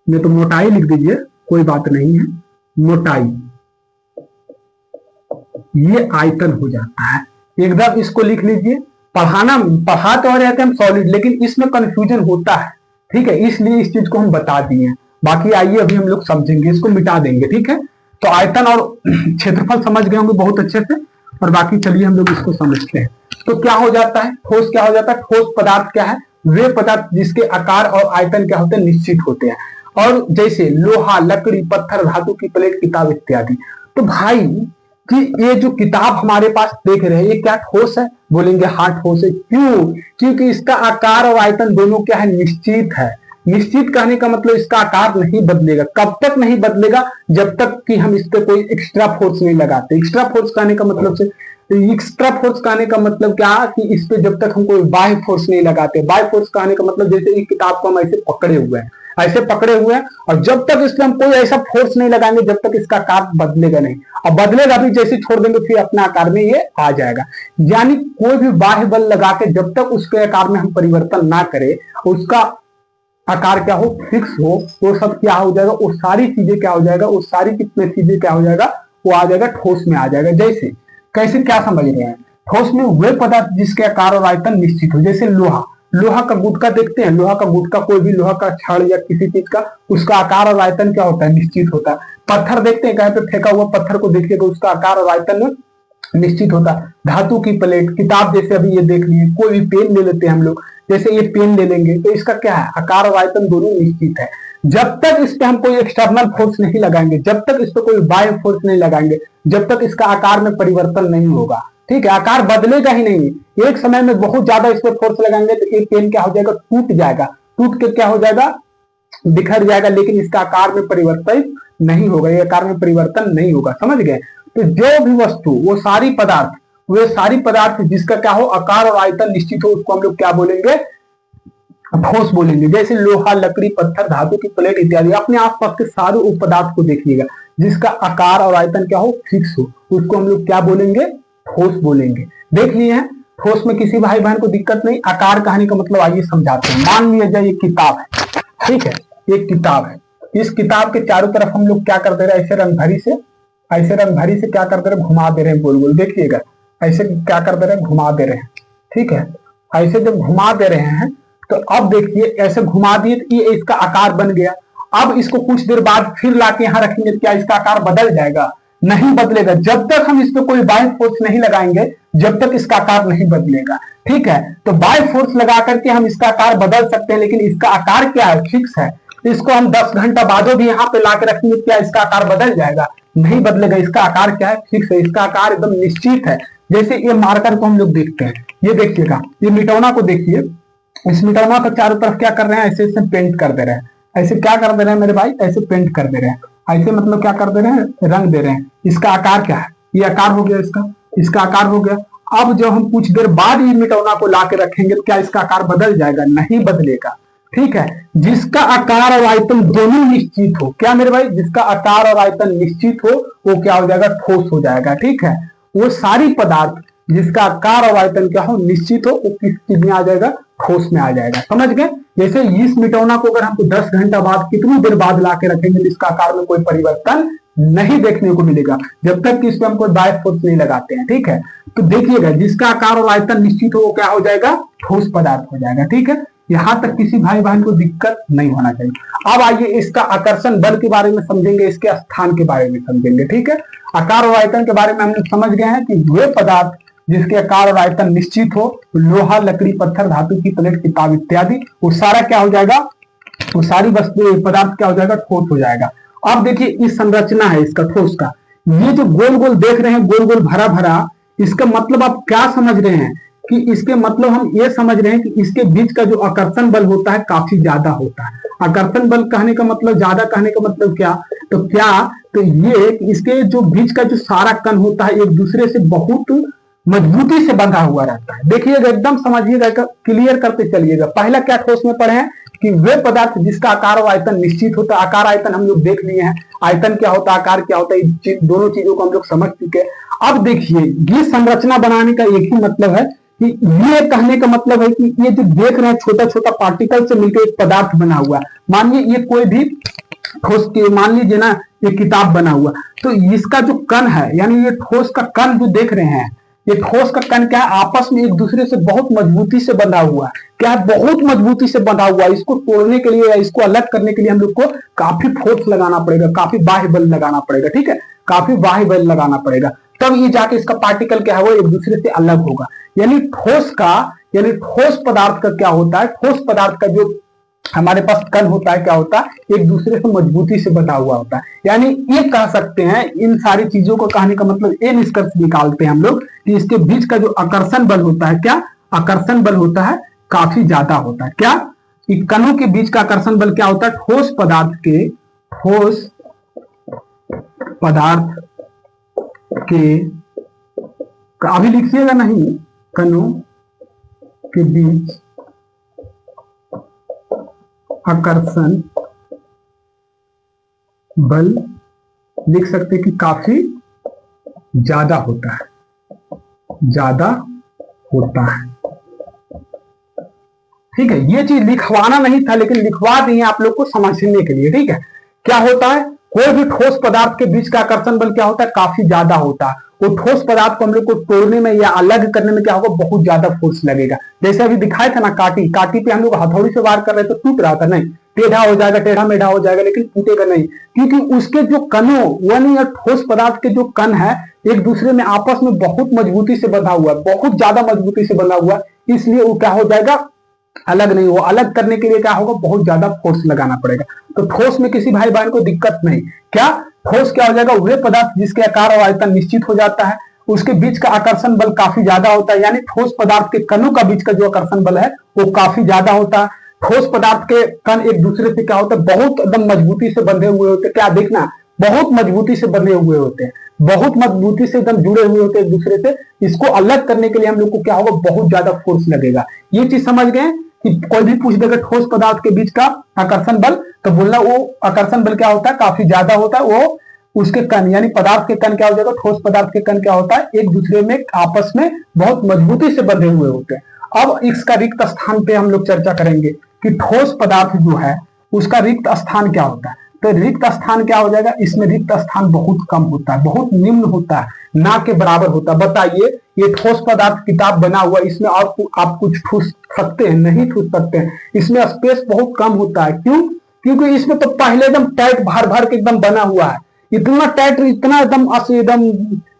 नहीं तो मोटाई लिख दीजिए, कोई बात नहीं है, मोटाई, ये आयतन हो जाता है। एकदम इसको लिख लीजिए। पढ़ा तो रहे थे हम सॉलिड, लेकिन इसमें कंफ्यूजन होता है। ठीक है, इसलिए इस चीज को हम बता दिए। बाकी आइए अभी हम लोग समझेंगे, इसको मिटा देंगे। ठीक है, तो आयतन और क्षेत्रफल समझ गए होंगे बहुत अच्छे से, और बाकी चलिए हम लोग इसको समझते हैं। तो क्या हो जाता है, ठोस क्या हो जाता है, ठोस पदार्थ क्या है, वे पदार्थ जिसके आकार और आयतन क्या होते हैं, निश्चित होते हैं। और जैसे लोहा, लकड़ी, पत्थर, धातु की प्लेट, किताब इत्यादि। तो भाई कि ये जो किताब हमारे पास देख रहे हैं, ये क्या ठोस है, बोलेंगे हाँ ठोस है। क्यों, क्योंकि इसका आकार और आयतन दोनों क्या है, निश्चित है। निश्चित कहने का मतलब इसका आकार नहीं बदलेगा। कब तक नहीं बदलेगा, जब तक कि हम इस पे कोई एक्स्ट्रा फोर्स नहीं लगाते। एक्स्ट्रा फोर्स कहने का मतलब से, एक्स्ट्रा फोर्स कहने का मतलब क्या कि इस पे जब तक हम कोई बाह्य फोर्स नहीं लगाते। बाह्य फोर्स कहने का मतलब जैसे इस किताब को हम ऐसे पकड़े हुए हैं, ऐसे पकड़े हुए हैं, और जब तक इस पे हम कोई ऐसा फोर्स नहीं लगाएंगे जब तक इसका आकार बदलेगा नहीं। और बदलेगा भी, जैसे छोड़ देंगे फिर अपने आकार में ये आ जाएगा। यानी कोई भी बाह्य बल लगा के जब तक उसके आकार में हम परिवर्तन ना करें, उसका आकार क्या हो, फिक्स हो, वो सब क्या हो जाएगा, वो सारी चीजें क्या हो जाएगा, वो सारी कितने चीजें क्या हो जाएगा, वो आ जाएगा, ठोस में आ जाएगा। जैसे कैसे, क्या समझ रहे हैं, ठोस में वे पदार्थ जिसके आकार और आयतन निश्चित हो। जैसे लोहा, लोहा का गुटका देखते हैं, लोहा का गुटका, कोई भी लोहा का छड़ या किसी चीज का, उसका आकार और आयतन क्या होता है, निश्चित होता है। पत्थर देखते हैं, कहीं पे फेंका हुआ पत्थर को देखिएगा, उसका आकार और आयतन निश्चित होता है। धातु की प्लेट, किताब, जैसे अभी ये देख लिए, कोई भी पेन ले लेते हैं हम लोग, जैसे ये पेन ले लेंगे तो इसका क्या है, आकार और आयतन दोनों निश्चित है। जब तक इस पे हम कोई एक्सटर्नल फोर्स नहीं लगाएंगे, जब तक इस पे कोई बाह्य फोर्स नहीं लगाएंगे, जब तक इसका आकार में परिवर्तन नहीं होगा। ठीक है, आकार बदलेगा ही नहीं। एक समय में बहुत ज्यादा इस पे फोर्स लगाएंगे तो एक पेन क्या हो जाएगा, टूट जाएगा, टूट के क्या हो जाएगा, बिखर जाएगा, लेकिन इसका आकार में परिवर्तन नहीं होगा, ये आकार में परिवर्तन नहीं होगा। समझ गए। तो जो भी वस्तु, वो सारी पदार्थ, वे सारी पदार्थ जिसका क्या हो, आकार और आयतन निश्चित हो, उसको हम लोग क्या बोलेंगे, ठोस बोलेंगे। जैसे लोहा, लकड़ी, पत्थर, धातु की प्लेट इत्यादि। अपने आसपास के सारे उप पदार्थ को देखिएगा, जिसका आकार और आयतन क्या हो, फिक्स हो, उसको हम लोग क्या बोलेंगे, ठोस बोलेंगे। देख लिए हैं, ठोस में किसी भाई बहन को दिक्कत नहीं। आकार कहने का मतलब आइए समझाते हैं। मान लिया जाए ये किताब है, ठीक है, एक किताब है। इस किताब के चारों तरफ हम लोग क्या कर दे रहे हैं, ऐसे रंग भरी से, ऐसे रंग भरी से क्या कर दे रहे हैं, घुमा दे रहे हैं गोल गोल। देखिएगा ऐसे क्या कर दे रहे हैं, घुमा दे रहे हैं। ठीक है, ऐसे जब घुमा दे रहे हैं तो अब देखिए ऐसे घुमा दिए तो ये इसका आकार बन गया। अब इसको कुछ देर बाद फिर लाके यहाँ रखेंगे तो क्या इसका आकार बदल जाएगा, नहीं बदलेगा। जब तक हम इस पे कोई बाह्य फोर्स नहीं लगाएंगे, जब तक इसका आकार नहीं बदलेगा। ठीक है, तो बाह्य फोर्स लगा करके हम इसका आकार बदल सकते हैं, लेकिन इसका आकार क्या है, फिक्स है। इसको हम 10 घंटा बाद भी यहाँ पे लाके रखेंगे, क्या इसका आकार बदल जाएगा, नहीं बदलेगा। इसका आकार क्या है, फिक्स है, इसका आकार एकदम निश्चित है। जैसे ये मार्कर को हम लोग देखते हैं, ये देखिएगा, ये मिटौना को देखिए, इस मिटौना को चारों तरफ क्या कर रहे हैं, ऐसे ऐसे पेंट कर दे रहे हैं। ऐसे क्या कर दे रहे हैं मेरे भाई, ऐसे पेंट कर दे रहे हैं, ऐसे मतलब क्या कर दे रहे हैं, रंग दे रहे हैं। इसका आकार क्या है, ये आकार हो गया, इसका आकार हो गया। अब जब हम कुछ देर बाद ये मिटौना को ला के रखेंगे तो क्या इसका आकार बदल जाएगा, नहीं बदलेगा। ठीक है, जिसका आकार और आयतन दोनों निश्चित हो, क्या मेरे भाई, जिसका आकार और आयतन निश्चित हो वो क्या हो जाएगा, ठोस हो जाएगा। ठीक है, वो सारी पदार्थ जिसका आकार और आयतन क्या हो, निश्चित हो, वो किस चीज में आ जाएगा, ठोस में आ जाएगा। समझ गए। जैसे इस मिटौना को अगर हमको 10 घंटा बाद, कितनी देर बाद ला के रखेंगे, इसका आकार में कोई परिवर्तन नहीं देखने को मिलेगा जब तक कि इस पे हम कोई बाह्य फोर्स नहीं लगाते हैं। ठीक है, तो देखिएगा जिसका आकार और आयतन निश्चित हो वो क्या हो जाएगा, ठोस पदार्थ हो जाएगा। ठीक है, यहां तक किसी भाई बहन को दिक्कत नहीं होना चाहिए। अब आइए इसका आकर्षण बल के बारे में समझेंगे, इसके स्थान के बारे में समझेंगे। ठीक है, आकार और आयतन के बारे में हम लोग समझ गए हैं कि वे पदार्थ जिसके आकार और आयतन निश्चित हो, लोहा, लकड़ी, पत्थर, धातु की प्लेट, किताब इत्यादि, वो सारा क्या हो जाएगा, वो सारी वस्तु पदार्थ क्या हो जाएगा, ठोस हो जाएगा। अब देखिए इस संरचना है इसका ठोस का, ये जो गोल गोल देख रहे हैं, गोल गोल भरा भरा, इसका मतलब आप क्या समझ रहे हैं कि इसके मतलब हम ये समझ रहे हैं कि इसके बीच का जो आकर्षण बल होता है काफी ज्यादा होता है। आकर्षण बल कहने का मतलब, ज्यादा कहने का मतलब क्या, तो ये इसके जो बीच का जो सारा कण होता है एक दूसरे से बहुत मजबूती से बंधा हुआ रहता है। देखिएगा एकदम समझिएगा, क्लियर करते चलिएगा। पहला क्या ठोस में पढ़े हैं कि वे पदार्थ जिसका आकार और आयतन निश्चित होता है, आकार आयतन हम लोग देख लिए हैं, आयतन क्या होता है, आकार क्या होता है, दोनों चीजों को हम लोग समझ चुके हैं। अब देखिए ये संरचना बनाने का एक ही मतलब है कि ये कहने का मतलब है कि ये जो देख रहे हैं छोटा छोटा पार्टिकल से मिलकर एक पदार्थ बना हुआ है। मानिए ये कोई भी ठोस के, मान लीजिए ना ये किताब बना हुआ, तो इसका जो कण है, यानी ये ठोस का कण जो देख रहे हैं, ये ठोस का कण क्या है, आपस में एक दूसरे से बहुत मजबूती से बंधा हुआ है। क्या है, बहुत मजबूती से बंधा हुआ है। इसको तोड़ने के लिए या इसको अलग करने के लिए हम लोग को काफी फोर्स लगाना पड़ेगा, काफी बाह्य बल लगाना पड़ेगा। ठीक है, काफी बाह्य बल लगाना पड़ेगा, तब ये जाके इसका पार्टिकल क्या है वो एक दूसरे से अलग होगा। यानी ठोस का, यानी ठोस पदार्थ का क्या होता है, ठोस पदार्थ का जो हमारे पास कण होता है क्या होता है, एक दूसरे से मजबूती से बंधा हुआ होता है। यानी ये कह सकते हैं, इन सारी चीजों को कहने का मतलब ये निष्कर्ष निकालते हैं हम लोग कि इसके बीच का जो आकर्षण बल होता है, क्या आकर्षण बल होता है, काफी ज्यादा होता है। क्या, कि कणों के बीच का आकर्षण बल क्या होता है, ठोस पदार्थ के अभी लिखिएगा नहीं, कणों के बीच आकर्षण बल लिख सकते कि काफी ज्यादा होता है, ज्यादा होता है। ठीक है, ये चीज लिखवाना नहीं था लेकिन लिखवा दी है आप लोग को समझने के लिए। ठीक है, क्या होता है, कोई भी ठोस पदार्थ के बीच का आकर्षण बल क्या होता है, काफी ज्यादा होता है। वो ठोस पदार्थ को हम लोग को तोड़ने में या अलग करने में क्या होगा, बहुत ज्यादा फोर्स लगेगा। जैसे अभी दिखाया था ना, काटी पे हम लोग हथौड़ी से वार कर रहे तो टूट रहा था, नहीं, टेढ़ा हो जाएगा, टेढ़ा मेढ़ा हो जाएगा, लेकिन टूटेगा नहीं, क्योंकि उसके जो कणों, यानी ठोस पदार्थ के जो कण है एक दूसरे में आपस में बहुत मजबूती से बंधा हुआ है, बहुत ज्यादा मजबूती से बंधा हुआ है, इसलिए वो क्या हो जाएगा, अलग नहीं। वो अलग करने के लिए क्या होगा, बहुत ज्यादा फोर्स लगाना पड़ेगा। तो ठोस में किसी भाई बहन को दिक्कत नहीं। क्या, ठोस क्या हो जाएगा, वे पदार्थ जिसके आकार और आयतन निश्चित हो जाता है, उसके बीच का आकर्षण बल काफी ज्यादा होता है। यानी ठोस पदार्थ के कणों का बीच का जो आकर्षण बल है वो काफी ज्यादा होता है। ठोस पदार्थ के कण एक दूसरे से क्या होता है, बहुत एकदम मजबूती से बंधे हुए होते हैं। क्या देखना, बहुत मजबूती से बंधे हुए होते हैं, बहुत मजबूती से एकदम जुड़े हुए होते हैं एक दूसरे से। इसको अलग करने के लिए हम लोग को क्या होगा, बहुत ज्यादा फोर्स लगेगा। ये चीज समझ गए कि कोई भी पूछ देगा ठोस पदार्थ के बीच का आकर्षण बल, तो बोलना वो आकर्षण बल क्या होता है, काफी ज्यादा होता है। वो उसके कण, यानी पदार्थ के कण क्या हो जाएगा, ठोस पदार्थ के कण क्या होता है, एक दूसरे में आपस में बहुत मजबूती से बंधे हुए होते हैं। अब इसका रिक्त स्थान पे हम लोग चर्चा करेंगे कि ठोस पदार्थ जो है उसका रिक्त स्थान क्या होता है। तो रिक्त स्थान क्या हो जाएगा, इसमें रिक्त स्थान बहुत कम होता है, बहुत निम्न होता है, ना के बराबर होता है। बताइए, ये ठोस पदार्थ किताब बना हुआ, इसमें और आप कुछ ठूस सकते हैं, नहीं ठूस सकते हैं। इसमें स्पेस बहुत कम होता है। क्यों, क्योंकि इसमें तो पहले एकदम टाइट भर भर के एकदम बना हुआ है, इतना टाइट, इतना एकदम एकदम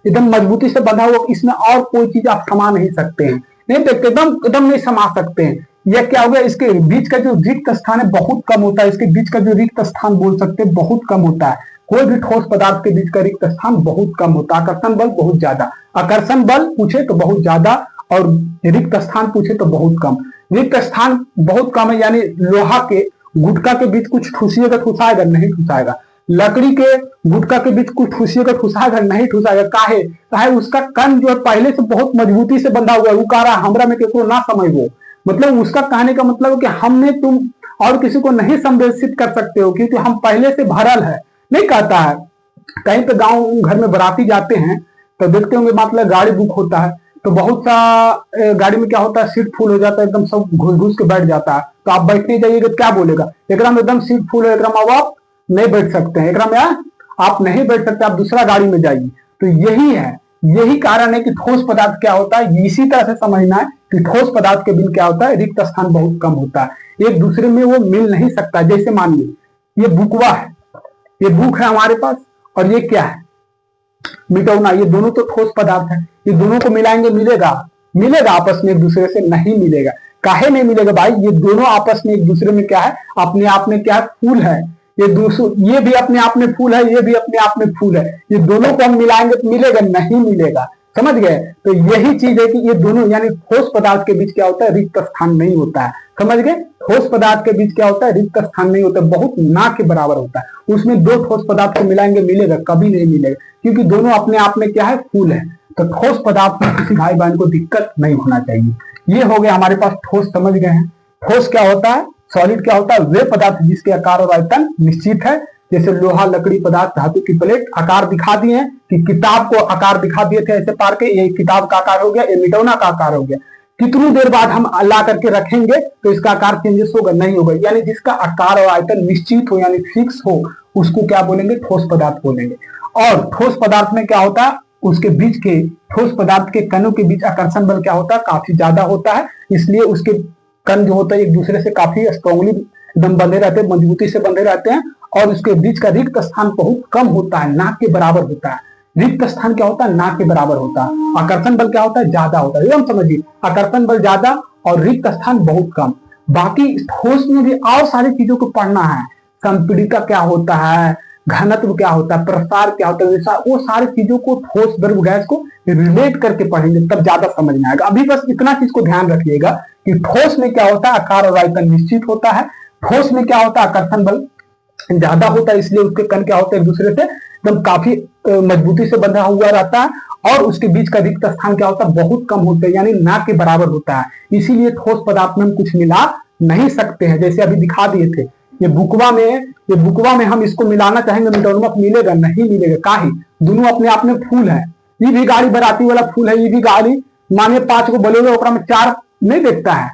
एकदम मजबूती से बना हुआ, इसमें और कोई चीज आप समा नहीं सकते हैं, नहीं देखते, एकदम एकदम नहीं समा सकते हैं। यह क्या हो गया, इसके बीच का जो रिक्त स्थान है बहुत कम होता है। इसके बीच का जो रिक्त स्थान बोल सकते हैं बहुत कम होता है। कोई भी ठोस पदार्थ के बीच का रिक्त स्थान बहुत कम होता है। आकर्षण बल बहुत ज्यादा, आकर्षण बल पूछे तो बहुत ज्यादा और रिक्त स्थान पूछे तो बहुत कम। रिक्त स्थान बहुत कम है, यानी लोहा के गुटका के बीच कुछ ठूसिएगा, ठुसाएगा नहीं ठुसाएगा। लकड़ी के गुटका के बीच कुछ ठूसिएगा, ठुसाएगा नहीं ठुसाएगा। काहे, काहे उसका कण जो है पहले से बहुत मजबूती से बंधा हुआ है। वो कह रहा हमरा में केको ना समझ वो, मतलब उसका कहने का मतलब है कि हमने तुम और किसी को नहीं संदेशित कर सकते हो, क्योंकि हम पहले से भरल है, नहीं कहता है। कहीं पे गांव घर में बराती जाते हैं तो देखते होंगे, मतलब गाड़ी बुक होता है तो बहुत सा गाड़ी में क्या होता है, सीट फुल हो जाता है, एकदम सब घुस घुस के बैठ जाता है। तो आप बैठने जाइएगा क्या बोलेगा, एकरा में एकदम सीट फुल है, एकरा में आप नहीं बैठ सकते हैं, एकरा में आप नहीं बैठ सकते, आप दूसरा गाड़ी में जाइए। तो यही है, यही कारण है कि ठोस पदार्थ क्या होता है, इसी तरह से समझना है कि ठोस पदार्थ के बिन क्या होता है, रिक्त स्थान बहुत कम होता है, एक दूसरे में वो मिल नहीं सकता। जैसे मान लीजिए ये बुकवा है, ये बुक है हमारे पास, और ये क्या है, मिटौना, ये दोनों तो ठोस पदार्थ है, ये दोनों को मिलाएंगे मिलेगा, मिलेगा आपस में एक दूसरे से, नहीं मिलेगा। काहे नहीं मिलेगा भाई, ये दोनों आपस में एक दूसरे में क्या है, अपने आप में क्या है, फूल है। ये दूसरों, ये भी अपने आप में फूल है, ये भी अपने आप में फूल है, ये दोनों को हम मिलाएंगे तो मिलेगा, नहीं मिलेगा। समझ गए? तो यही चीज है कि ये दोनों यानी ठोस पदार्थ के बीच क्या होता है, रिक्त स्थान नहीं होता है। समझ गए? ठोस पदार्थ के बीच क्या होता है, रिक्त स्थान नहीं होता, बहुत ना के बराबर होता है। उसमें दो ठोस पदार्थ को मिलाएंगे मिलेगा, कभी नहीं मिलेगा, क्योंकि दोनों अपने आप में क्या है, फूल है। तो ठोस पदार्थ में किसी भाई बहन को दिक्कत नहीं होना चाहिए। ये हो गया हमारे पास ठोस, समझ गए हैं। ठोस क्या होता है, सॉलिड क्या होता है, वे पदार्थ जिसके आकार और आयतन निश्चित है। जैसे लोहा, लकड़ी, पदार्थ, धातु की प्लेट, आकार दिखा दिए हैं कि किताब को आकार दिखा दिए थे ऐसे पार के, ये किताब का आकार हो गया, ये मिटौना का आकार हो गया। कितनी देर बाद हम ला करके रखेंगे तो इसका आकार चेंजेस होगा, नहीं होगा। यानी जिसका आकार और आयतन निश्चित हो यानी फिक्स हो, उसको क्या बोलेंगे, ठोस पदार्थ बोलेंगे। और ठोस पदार्थ में क्या होता है, उसके बीच के ठोस पदार्थ के कणों के बीच आकर्षण बल क्या होता है, काफी ज्यादा होता है। इसलिए उसके कण जो होता है एक दूसरे से काफी स्ट्रांगली एकदम बंधे रहते हैं, मजबूती से बंधे रहते हैं। और उसके बीच का रिक्त स्थान बहुत कम होता है, ना के बराबर होता है। रिक्त स्थान क्या होता है, ना के बराबर होता है। आकर्षण बल क्या होता है, ज्यादा होता है। एकदम समझिए, आकर्षण बल ज्यादा और रिक्त स्थान बहुत कम। बाकी ठोस में भी और सारी चीजों को पढ़ना है, संपीड़िका क्या होता है, घनत्व क्या होता है, प्रसार क्या होता है, वो सारी चीजों को ठोस द्रव गैस को रिलेट करके पढ़ेंगे तब ज्यादा समझ में आएगा। अभी बस इतना चीज को ध्यान रखिएगा कि ठोस में क्या होता है, आकार और आयतन निश्चित होता है। ठोस में क्या होता है, आकर्षण बल ज्यादा होता है, इसलिए उसके कण क्या होते हैं एक दूसरे से एकदम काफी मजबूती से बंधा हुआ रहता है। और उसके बीच का रिक्त स्थान क्या होता है, बहुत कम होता है, यानी ना के बराबर होता है। इसीलिए ठोस पदार्थ में हम कुछ मिला नहीं सकते हैं। जैसे अभी दिखा दिए थे, ये बुकवा में हम इसको मिलाना चाहेंगे, मिटौना मिलेगा, नहीं मिलेगा। काहे, दोनों अपने आप में फूल है। ये भी गाड़ी बराती वाला फूल है, ये भी गाड़ी मानिए 5 को बोलोगे, ओकरा में 4 नहीं देखता है।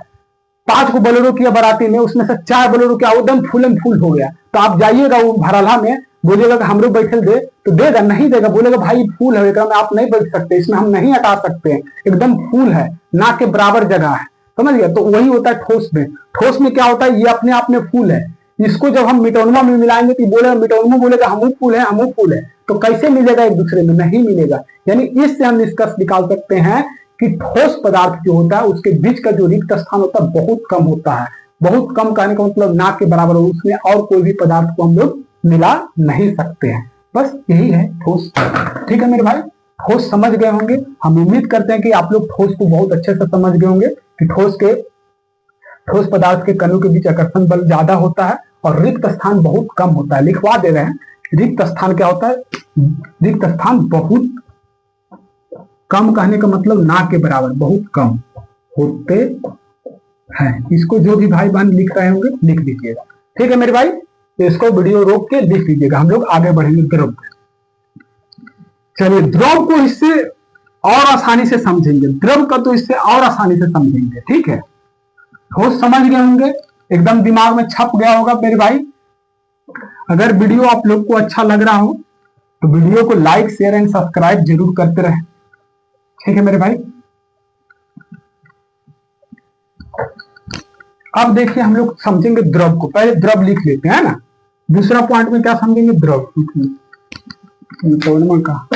5 को बोलेरो किया बराती में, उसमें से 4 बोलेरो क्या एकदम फूल एंड फूल हो गया। तो आप जाइएगा वो भराला में, बोलिएगा कि हमरो बैठल दे, तो देगा, नहीं देगा, बोलेगा भाई फूल है, में आप नहीं बैठ सकते, इसमें हम नहीं हटा सकते हैं, एकदम फूल है, ना के बराबर जगह है। समझ गया? तो वही होता है ठोस में। ठोस में क्या होता है, ये अपने आप में फूल है। इसको जब हम मिटौना में मिलाएंगे तो बोलेगा, मिटौना बोलेगा हम फूल है, हम फूल है, तो कैसे मिलेगा एक दूसरे में, नहीं मिलेगा। यानी इससे हम निष्कर्ष निकाल सकते हैं कि ठोस पदार्थ जो होता है उसके बीच का जो रिक्त स्थान होता है बहुत कम होता है। बहुत कम कहने का मतलब ना के बराबर हो, उसमें और कोई भी पदार्थ को हम लोग मिला नहीं सकते हैं। बस यही है ठोस। ठीक है मेरे भाई, ठोस समझ गए होंगे। हम उम्मीद करते हैं कि आप लोग ठोस को बहुत अच्छे से समझ गए होंगे कि ठोस पदार्थ के कणों के बीच आकर्षण बल ज्यादा होता है और रिक्त स्थान बहुत कम होता है। लिखवा दे रहे हैं, रिक्त स्थान क्या होता है, रिक्त स्थान बहुत कम, कहने का मतलब ना के बराबर, बहुत कम होते हैं। इसको जो भी भाई बहन लिख रहे होंगे लिख लीजिएगा। ठीक है मेरे भाई, तो इसको वीडियो रोक के लिख लीजिएगा, हम लोग आगे बढ़ेंगे द्रव पे। चलिए, द्रव को इससे और आसानी से समझेंगे, द्रव का तो इससे और आसानी से समझेंगे। ठीक है, ठोस समझ गए होंगे, एकदम दिमाग में छप गया होगा मेरे भाई। अगर वीडियो आप लोग को अच्छा लग रहा हो तो वीडियो को लाइक, शेयर एंड सब्सक्राइब जरूर करते रहें। ठीक है मेरे भाई, अब देखिए हम लोग समझेंगे द्रव को। पहले द्रव लिख लेते हैं ना, दूसरा पॉइंट में क्या समझेंगे, द्रव का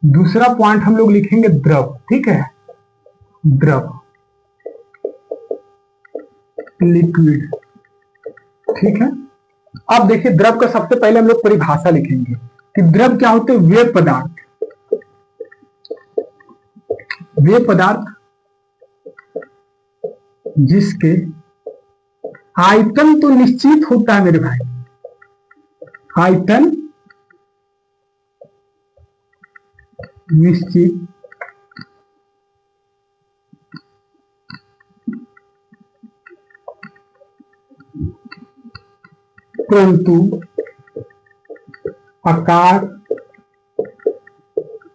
दूसरा पॉइंट हम लोग लिखेंगे द्रव। ठीक है, द्रव, लिक्विड। ठीक है, अब देखिए द्रव का सबसे पहले हम लोग परिभाषा लिखेंगे कि द्रव क्या होते हैं, वे पदार्थ, वे पदार्थ जिसके आयतन तो निश्चित होता है मेरे भाई, आयतन निश्चित, परंतु आकार,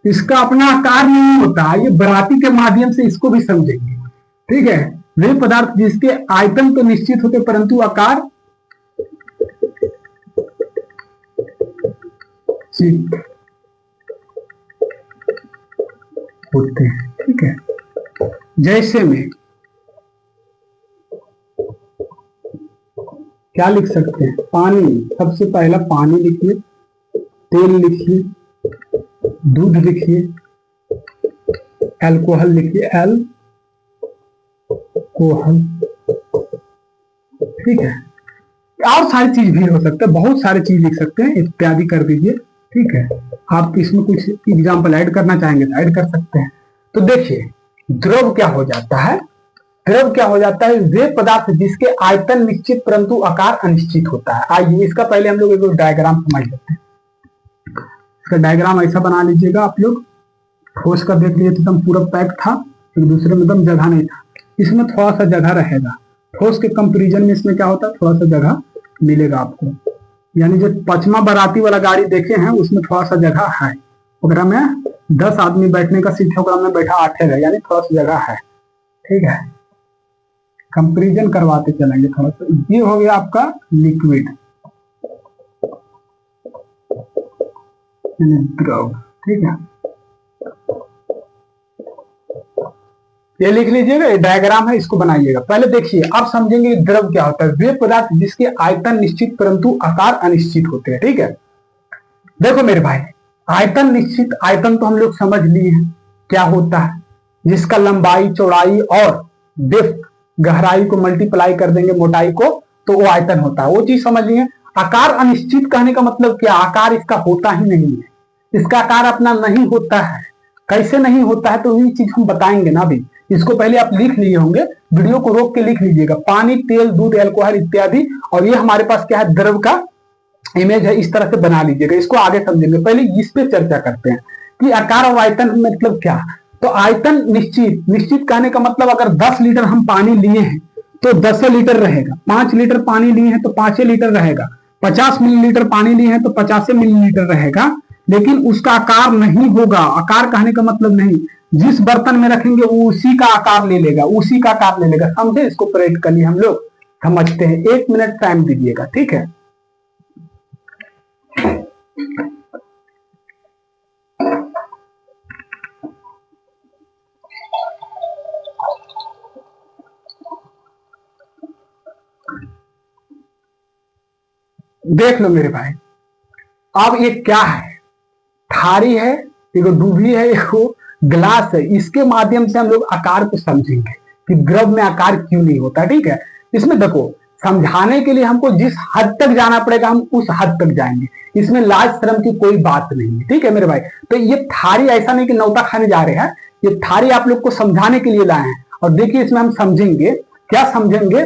इसका अपना आकार नहीं होता। ये बराती के माध्यम से इसको भी समझेंगे। ठीक है, वे पदार्थ जिसके आयतन तो निश्चित होते परंतु आकार अनिश्चित होते हैं। ठीक है, जैसे में क्या लिख सकते हैं, पानी, सबसे पहला पानी लिखिए, तेल लिखिए, दूध लिखिए, अल्कोहल लिखिए, अल्कोहल। ठीक है, और सारी चीज भी हो सकता है, बहुत सारी चीज लिख सकते हैं, इत्यादि कर दीजिए। ठीक है, आप इसमें कुछ एग्जाम्पल ऐड करना चाहेंगे तो ऐड कर सकते हैं। तो देखिए, द्रव क्या हो जाता है, द्रव क्या हो जाता है, वे पदार्थ जिसके आयतन निश्चित परंतु आकार अनिश्चित होता है। आइए इसका पहले हम लोग एक डायग्राम समझ लेते हैं। इसका डायग्राम ऐसा बना लीजिएगा आप लोग। ठोस का देख लिए तो एकदम पूरा पैक था, एक दूसरे में एकदम जगह नहीं था, इसमें थोड़ा सा जगह रहेगा। ठोस के कंपेरिजन में इसमें क्या होता है, थोड़ा सा जगह मिलेगा आपको, यानी जो पचमा बराती वाला गाड़ी देखे हैं उसमें थोड़ा सा जगह है, ओकरा में 10 आदमी बैठने का सीट है, ओकरा में बैठा 8 है, यानी थोड़ा सा जगह है। ठीक है, कंपेरिजन करवाते चलेंगे थोड़ा सा। ये हो गया आपका लिक्विड द्रव। ठीक है, ये लिख लीजिएगा, ये डायग्राम है, इसको बनाइएगा। पहले देखिए, आप समझेंगे द्रव क्या होता है, वे पदार्थ जिसके आयतन निश्चित परंतु आकार अनिश्चित होते हैं। ठीक है, देखो मेरे भाई, आयतन निश्चित, आयतन तो हम लोग समझ लिए हैं क्या होता है, जिसका लंबाई, चौड़ाई और डेप्थ, गहराई को मल्टीप्लाई कर देंगे मोटाई को, तो वो आयतन होता है, वो चीज समझ लिए। आकार अनिश्चित कहने का मतलब क्या, आकार इसका होता ही नहीं है, इसका आकार अपना नहीं होता है। कैसे नहीं होता है, तो ये चीज हम बताएंगे ना अभी। इसको पहले आप लिख लिए होंगे, वीडियो को रोक के लिख लीजिएगा, पानी, तेल, दूध, अल्कोहल इत्यादि। और ये हमारे पास क्या है, द्रव का इमेज है, इस तरह से बना लीजिएगा, इसको आगे समझेंगे। पहले इस पे चर्चा करते हैं कि आकार और आयतन मतलब क्या। तो आयतन निश्चित, निश्चित कहने का मतलब अगर 10 लीटर हम पानी लिए हैं तो 10 लीटर रहेगा, 5 लीटर पानी लिए हैं तो 5 लीटर रहेगा, 50 मिलीलीटर पानी लिए हैं तो 50 मिलीलीटर रहेगा, लेकिन उसका आकार नहीं होगा। आकार कहने का मतलब नहीं, जिस बर्तन में रखेंगे वो उसी का आकार ले लेगा, उसी का आकार ले लेगा। समझे, इसको प्रैक्टिकली हम लोग समझते हैं। 1 मिनट टाइम दीजिएगा। ठीक है, देख लो मेरे भाई, अब ये क्या है, थारी है, एक डूबी है, एक ग्लास है। इसके माध्यम से हम लोग आकार को समझेंगे कि द्रव में आकार क्यों नहीं होता। ठीक है, इसमें देखो, समझाने के लिए हमको जिस हद तक जाना पड़ेगा हम उस हद तक जाएंगे, इसमें लाज शर्म की कोई बात नहीं है। ठीक है मेरे भाई, तो ये थारी ऐसा नहीं कि नौता खाने जा रहे हैं, ये थारी आप लोग को समझाने के लिए लाए हैं। और देखिए इसमें हम समझेंगे, क्या समझेंगे,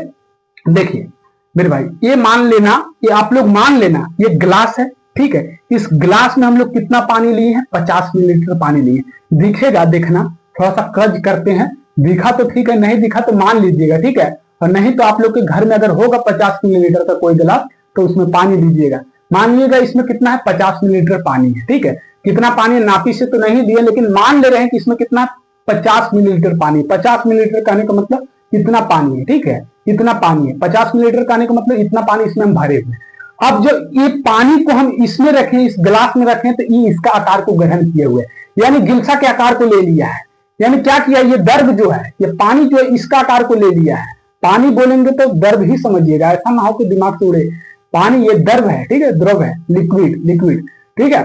देखिए मेरे भाई, ये मान लेना, ये आप लोग मान लेना ये ग्लास है। ठीक है, इस ग्लास में हम लोग कितना पानी लिए हैं, 50 मिलीलीटर पानी लिए। दिखेगा, देखना, थोड़ा सा कज करते हैं, दिखा तो ठीक है, नहीं दिखा तो मान लीजिएगा। ठीक है, और नहीं तो आप लोग के घर में अगर होगा 50 मिलीलीटर का कोई गिलास तो उसमें पानी लीजिएगा। मान लीजिएगा इसमें कितना है, 50 मिलीलीटर पानी है। ठीक है, कितना पानी नापी से तो नहीं दिया, लेकिन मान ले रहे हैं कि इसमें कितना 50 मिलीलीटर पानी। 50 मिलीलीटर कहने का मतलब इतना पानी है। ठीक है, इतना पानी है, 50 मिलीलीटर कहने का मतलब इतना पानी इसमें हम भरे हुए। अब जो ये पानी को हम इसमें रखें, इस गिलास में रखें, तो ये इसका आकार को ग्रहण किए हुए, यानी गिलसा के आकार को ले लिया है। यानी क्या किया, ये दर्द जो है, ये पानी जो है इसका आकार को ले लिया है। पानी बोलेंगे तो दर्द ही समझिएगा, ऐसा ना हो कि दिमाग से उड़े। पानी ये द्रव है, ठीक है, द्रव है, लिक्विड, लिक्विड। ठीक है,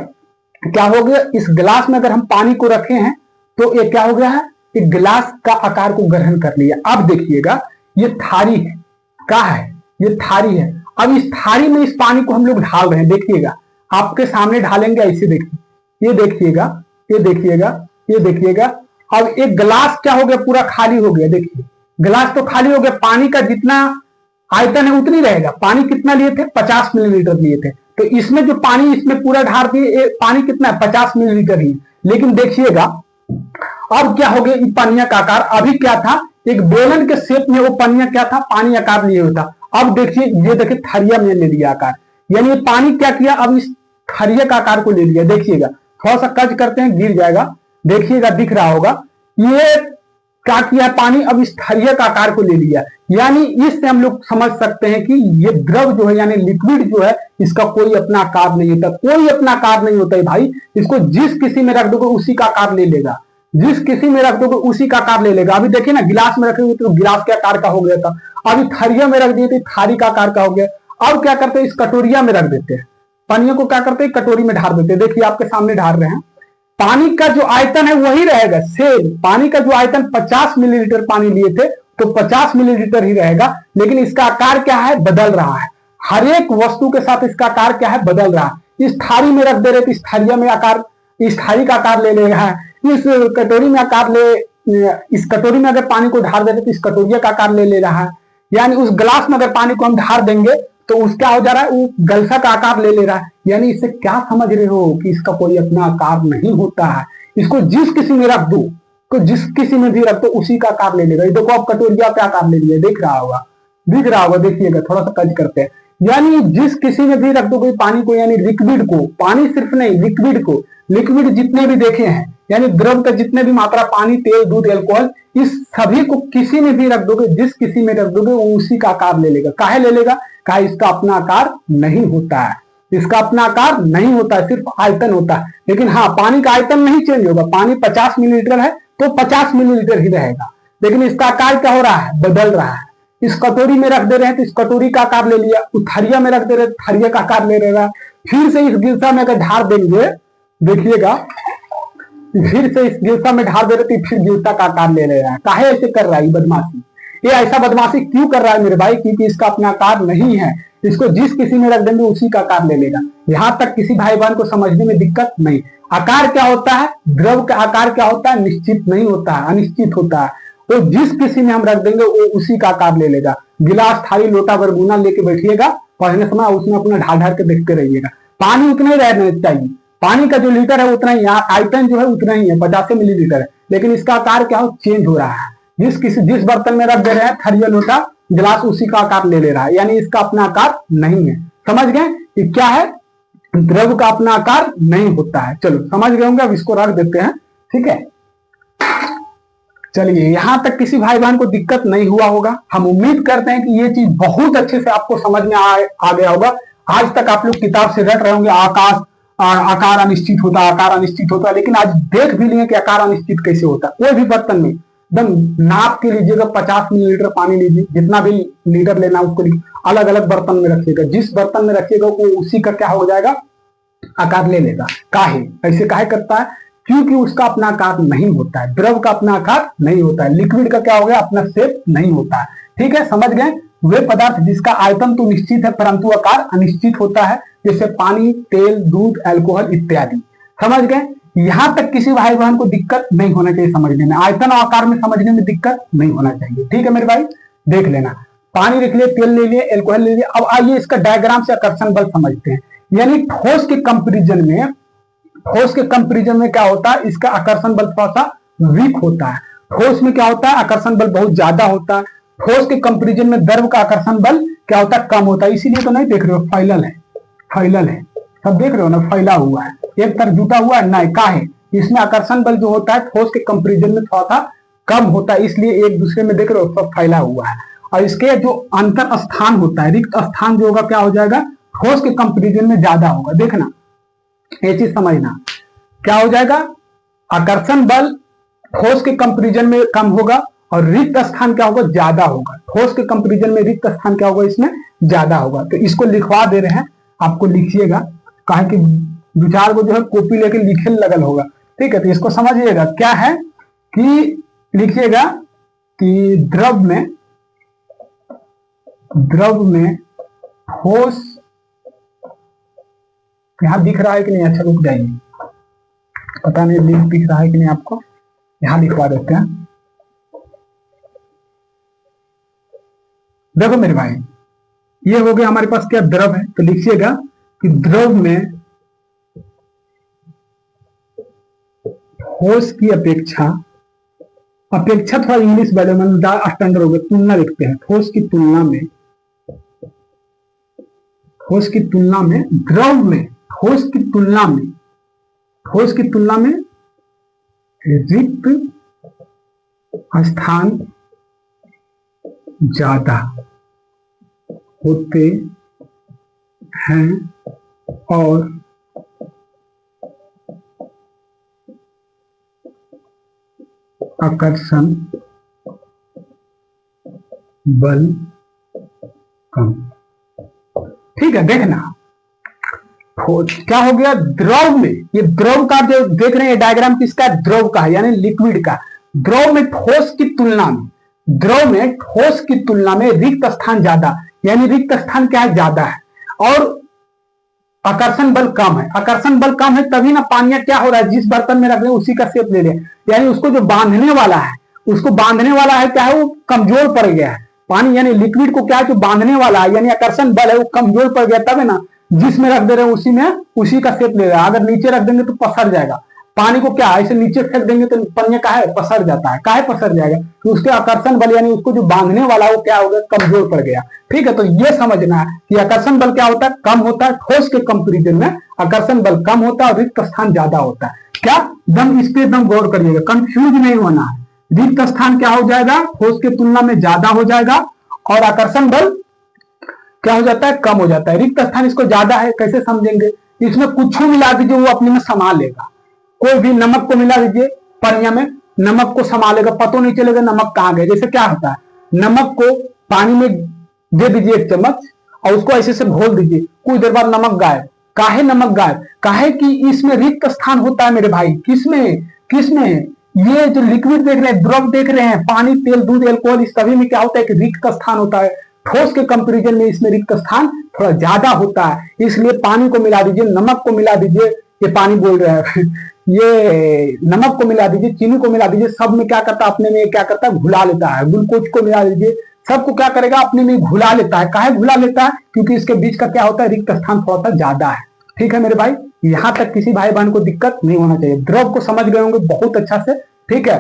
क्या हो गया, इस गिलास में अगर हम पानी को रखे हैं तो ये क्या हो गया है, कि गिलास का आकार को ग्रहण कर लिया। अब देखिएगा, ये थारी है, क्या है, ये थारी है। अब इस थारी में इस पानी को हम लोग ढाल रहे हैं, देखिएगा, आपके सामने ढालेंगे, ऐसे देखिए, ये देखिएगा, ये देखिएगा, ये देखिएगा। अब एक गिलास क्या हो गया, पूरा खाली हो गया। देखिए गिलास तो खाली हो गया, पानी का जितना आयतन है उतनी रहेगा। पानी कितना लिए थे, 50 मिलीलीटर लिए थे, तो इसमें जो पानी इसमें पूरा ढार दिए, पानी कितना है, 50 मिलीलीटर ही। लेकिन देखिएगा अब क्या हो गया, पनिया का आकार, अभी क्या था, एक बेलन के शेप में वो पनिया क्या था, पानी आकार लिए हुआ था। अब देखिए, ये देखिए थरिया में ले लिया आकार, यानी ये पानी क्या किया, अब इस थरिया का आकार को ले लिया। देखिएगा, थोड़ा सा कज करते हैं, गिर जाएगा, देखिएगा, दिख रहा होगा, ये क्या किया है, पानी अब स्थलीय का आकार को ले लिया। यानी इससे हम लोग समझ सकते हैं कि ये द्रव जो है यानी लिक्विड जो है इसका कोई अपना आकार नहीं होता, कोई अपना आकार नहीं होता है भाई। इसको जिस किसी में रख दोगे उसी का आकार ले लेगा, जिस किसी में रख दोगे उसी का आकार ले लेगा। अभी देखिए ना, गिलास में रखे हुए तो गिलास के आकार का हो गया था, अभी थरिया में रख दिए तो थारी का आकार का हो गया। अब क्या करते हैं, इस कटोरिया में रख देते हैं, पानी को क्या करते हैं कटोरी में ढार देते हैं। देखिए आपके सामने ढार रहे हैं, पानी का जो आयतन है वही रहेगा सेम। पानी का जो आयतन 50 मिलीलीटर पानी लिए थे तो 50 मिलीलीटर ही रहेगा, लेकिन इसका आकार क्या है, बदल रहा है। हर एक वस्तु के साथ इसका आकार क्या है, बदल रहा है। इस थाली में रख दे रहे तो इस थालिया में आकार, इस थाली का आकार ले ले रहा है। इस कटोरी में आकार ले, इस कटोरी में अगर पानी को ढार देते तो इस कटोरिया का आकार ले ले रहा है। यानी उस गिलास में अगर पानी को हम ढार देंगे तो उसका हो जा रहा है, वो गलसा का आकार ले ले रहा है। यानी इससे क्या समझ रहे हो कि इसका कोई अपना आकार नहीं होता है। इसको जिस किसी में रख दो, तो जिस किसी में भी रख दो उसी का आकार ले लेगा। ये देखो आप कटोरिया का आकार ले लिया, दिख रहा होगा, दिख रहा होगा, देखिएगा, थोड़ा सा कज करते हैं। यानी जिस किसी में भी रख दो कोई पानी को, यानी लिक्विड को, पानी सिर्फ नहीं लिक्विड को, लिक्विड जितने भी देखे हैं यानी द्रव का जितने भी मात्रा, पानी, तेल, दूध, एल्कोहल, इस सभी को किसी में भी रख दोगे, जिस किसी में रख दोगे वो उसी का आकार ले लेगा। काहे ले लेगा, काहे इसका अपना आकार नहीं होता है, इसका अपना आकार नहीं होता है, सिर्फ आयतन होता है। लेकिन हाँ, पानी का आयतन नहीं चेंज होगा, पानी 50 मिलीलीटर है तो 50 मिलीलीटर ही रहेगा, लेकिन इसका आकार क्या हो रहा है, बदल रहा है। इस कटोरी में रख दे रहे हैं तो इस कटोरी का आकार ले लिया, उस थरिया में रख दे रहे हैं थरिया का आकार ले रहा है। फिर से इस गिलसा में अगर ढार देंगे, देखिएगा, फिर से इस गिलसा में ढार दे रहे तो फिर गिलसा का आकार ले रहा है। काहे ऐसे कर रहा है बदमाशी, ये ऐसा बदमाशी क्यों कर रहा है मेरे भाई, क्योंकि इसका अपना आकार नहीं है। इसको जिस किसी में रख देंगे उसी का आकार ले लेगा। यहां तक किसी भाई बहन को समझने में दिक्कत नहीं। आकार क्या होता है, द्रव का आकार क्या होता है, निश्चित नहीं होता है, अनिश्चित होता है। तो जिस किसी में हम रख देंगे वो उसी का आकार ले लेगा। गिलास, थाली, लोटा, बरगुना लेके बैठिएगा पढ़ने समय, उसमें अपना ढाल ढाल के देखते रहिएगा। पानी उतना ही रहना चाहिए, पानी का जो लीटर है उतना ही, आयतन जो है उतना ही है, 50 मिलीलीटर है, लेकिन इसका आकार क्या हो, चेंज हो रहा है। जिस बर्तन में रख दे रहे हैं थरिया, लोटा, गिलास, उसी का आकार ले ले रहा है, यानी इसका अपना आकार नहीं है। समझ गए कि क्या है, द्रव का अपना आकार नहीं होता है। चलो समझ गए होंगे, अब इसको रख देते हैं, ठीक है। चलिए, यहां तक किसी भाई बहन को दिक्कत नहीं हुआ होगा। हम उम्मीद करते हैं कि ये चीज बहुत अच्छे से आपको समझ में आ गया होगा। आज तक आप लोग किताब से रट रहे होंगे आकार अनिश्चित होता है, आकार अनिश्चित होता है, लेकिन आज देख भी लिए कि आकार अनिश्चित कैसे होता है। कोई भी बर्तन में एकदम नाप के लीजिएगा, 50 मिलीलीटर पानी लीजिए, जितना भी लीटर लेना उसको अलग अलग बर्तन में रखिएगा। जिस बर्तन में रखिएगा वो उसी का क्या हो जाएगा, आकार ले लेगा। काहे ऐसे काहे करता है, क्योंकि उसका अपना आकार नहीं होता है। द्रव का अपना आकार नहीं होता है, लिक्विड का क्या हो गया, अपना शेप नहीं होता है। ठीक है, समझ गए। वे पदार्थ जिसका आयतन तो निश्चित है परंतु आकार अनिश्चित होता है, जैसे पानी, तेल, दूध, अल्कोहल इत्यादि। समझ गए। यहां तक किसी भाई बहन को दिक्कत नहीं होना चाहिए समझने में, आयतन और आकार में समझने में दिक्कत नहीं होना चाहिए। ठीक है मेरे भाई, देख लेना। पानी लिख लिए, तेल ले लिए, अल्कोहल ले लिए। अब आइए इसका डायग्राम से आकर्षण बल समझते हैं। यानी ठोस के कंपेरिजन में क्या होता है, इसका आकर्षण बल थोड़ा सा वीक होता है। ठोस में क्या होता है, आकर्षण बल बहुत ज्यादा होता है। ठोस के कंपेरिजन में द्रव का आकर्षण बल क्या होता है, कम होता है। इसीलिए तो नहीं देख रहे हो, फैलल है, सब देख रहे हो ना, फैला हुआ है, एक तरफ जुटा हुआ है, नहीं काहे, इसमें आकर्षण बल जो होता है ठोस के कंपेरिजन में थोड़ा सा कम होता है, इसलिए एक दूसरे में देख रहे हो सब फैला हुआ है। और इसके जो अंतर स्थान होता है, रिक्त स्थान जो होगा क्या हो जाएगा, ठोस के कंपेरिजन में ज्यादा होगा। देखना, ये चीज समझना, क्या हो जाएगा, आकर्षण बल ठोस के कंपेरिजन में कम होगा और रिक्त स्थान क्या होगा, ज्यादा होगा। ठोस के कंपेरिजन में रिक्त स्थान क्या होगा, इसमें ज्यादा होगा। तो इसको लिखवा दे रहे हैं, आपको लिखिएगा, कहा कि विचार को जो है कॉपी लेके लिखे लगल होगा। ठीक है, तो इसको समझिएगा, क्या है कि लिखिएगा कि द्रव में ठोस, यहां दिख रहा है कि नहीं, अच्छा रुक जाइए, पता नहीं लिंक दिख रहा है कि नहीं आपको, यहां लिखवा देते हैं। देखो मेरे भाई, ये हो गया हमारे पास क्या, द्रव है। तो लिखिएगा कि द्रव में ठोस की अपेक्षा थोड़ा इंग्लिश वर्ड में स्टैंडर्ड हो गया, तुलना लिखते हैं। ठोस की तुलना में द्रव में ठोस की तुलना में रिक्त स्थान ज्यादा होते हैं और आकर्षण बल कम। ठीक है, देखना क्या हो गया, द्रव में, ये द्रव का जो देख रहे हैं डायग्राम किसका है, द्रव का है, यानी लिक्विड का। द्रव में ठोस की तुलना में, द्रव में ठोस की तुलना में रिक्त स्थान ज्यादा, यानी रिक्त स्थान क्या है, ज्यादा है, और आकर्षण बल कम है। आकर्षण बल कम है तभी ना पानी क्या हो रहा है, जिस बर्तन में रख रहे हैं उसी का शेप ले रहे, यानी उसको जो बांधने वाला है, उसको बांधने वाला है क्या है, वो कमजोर पड़ गया है। पानी यानी लिक्विड को क्या है, जो बांधने वाला है यानी आकर्षण बल है वो कमजोर पड़ गया, तब है ना जिसमें रख दे रहे हैं उसी में उसी का शेप ले रहा है। अगर नीचे रख देंगे तो पसर जाएगा। पानी को क्या ऐसे नीचे फेंक देंगे तो पन्ने का है पसर जाता है, काहे पसर जाएगा, तो उसके आकर्षण बल यानी उसको जो बांधने वाला है वो क्या हो गया, कमजोर पड़ गया। ठीक है, तो ये समझना है कि आकर्षण बल क्या होता है, कम होता है। ठोस के कंपेरिजन में आकर्षण बल कम होता है और रिक्त स्थान ज्यादा होता है। क्या दम इस पे एकदम गौर करिएगा, कंफ्यूज नहीं होना है। रिक्त स्थान क्या हो जाएगा, ठोस के तुलना में ज्यादा हो जाएगा और आकर्षण बल क्या हो जाता है, कम हो जाता है। रिक्त स्थान इसको ज्यादा है, कैसे समझेंगे, इसमें कुछ मिला दीजिए वो अपने में समा लेगा। कोई भी नमक को मिला दीजिए पनिया में, नमक को समा लेगा, पता नहीं चलेगा नमक कहां गया। जैसे क्या होता है, नमक को पानी में दे दीजिए 1 चम्मच और उसको ऐसे से घोल दीजिए, कुछ देर बाद नमक गायब। काहे नमक गायब, काहे कि इसमें रिक्त स्थान होता है मेरे भाई। किसमें किसमें, ये जो लिक्विड देख रहे हैं, द्रव देख रहे हैं, पानी, तेल, दूध, एल्कोहल, इस सभी में क्या होता है कि रिक्त स्थान होता है। ठोस के कंपेरिजन में इसमें रिक्त स्थान थोड़ा ज्यादा होता है, इसलिए पानी को मिला दीजिए, नमक को मिला दीजिए, ये पानी बोल रहे हैं ये नमक को मिला दीजिए, चीनी को मिला दीजिए, सब में क्या करता है, अपने में क्या करता है, घुला लेता है। ग्लूकोज को मिला दीजिए, सबको क्या करेगा, अपने में घुला लेता है। काहे घुला लेता है, क्योंकि इसके बीच का क्या होता है, रिक्त स्थान थोड़ा सा ज्यादा है। ठीक है मेरे भाई, यहां तक किसी भाई बहन को दिक्कत नहीं होना चाहिए। द्रव को समझ गए होंगे बहुत अच्छा से। ठीक है,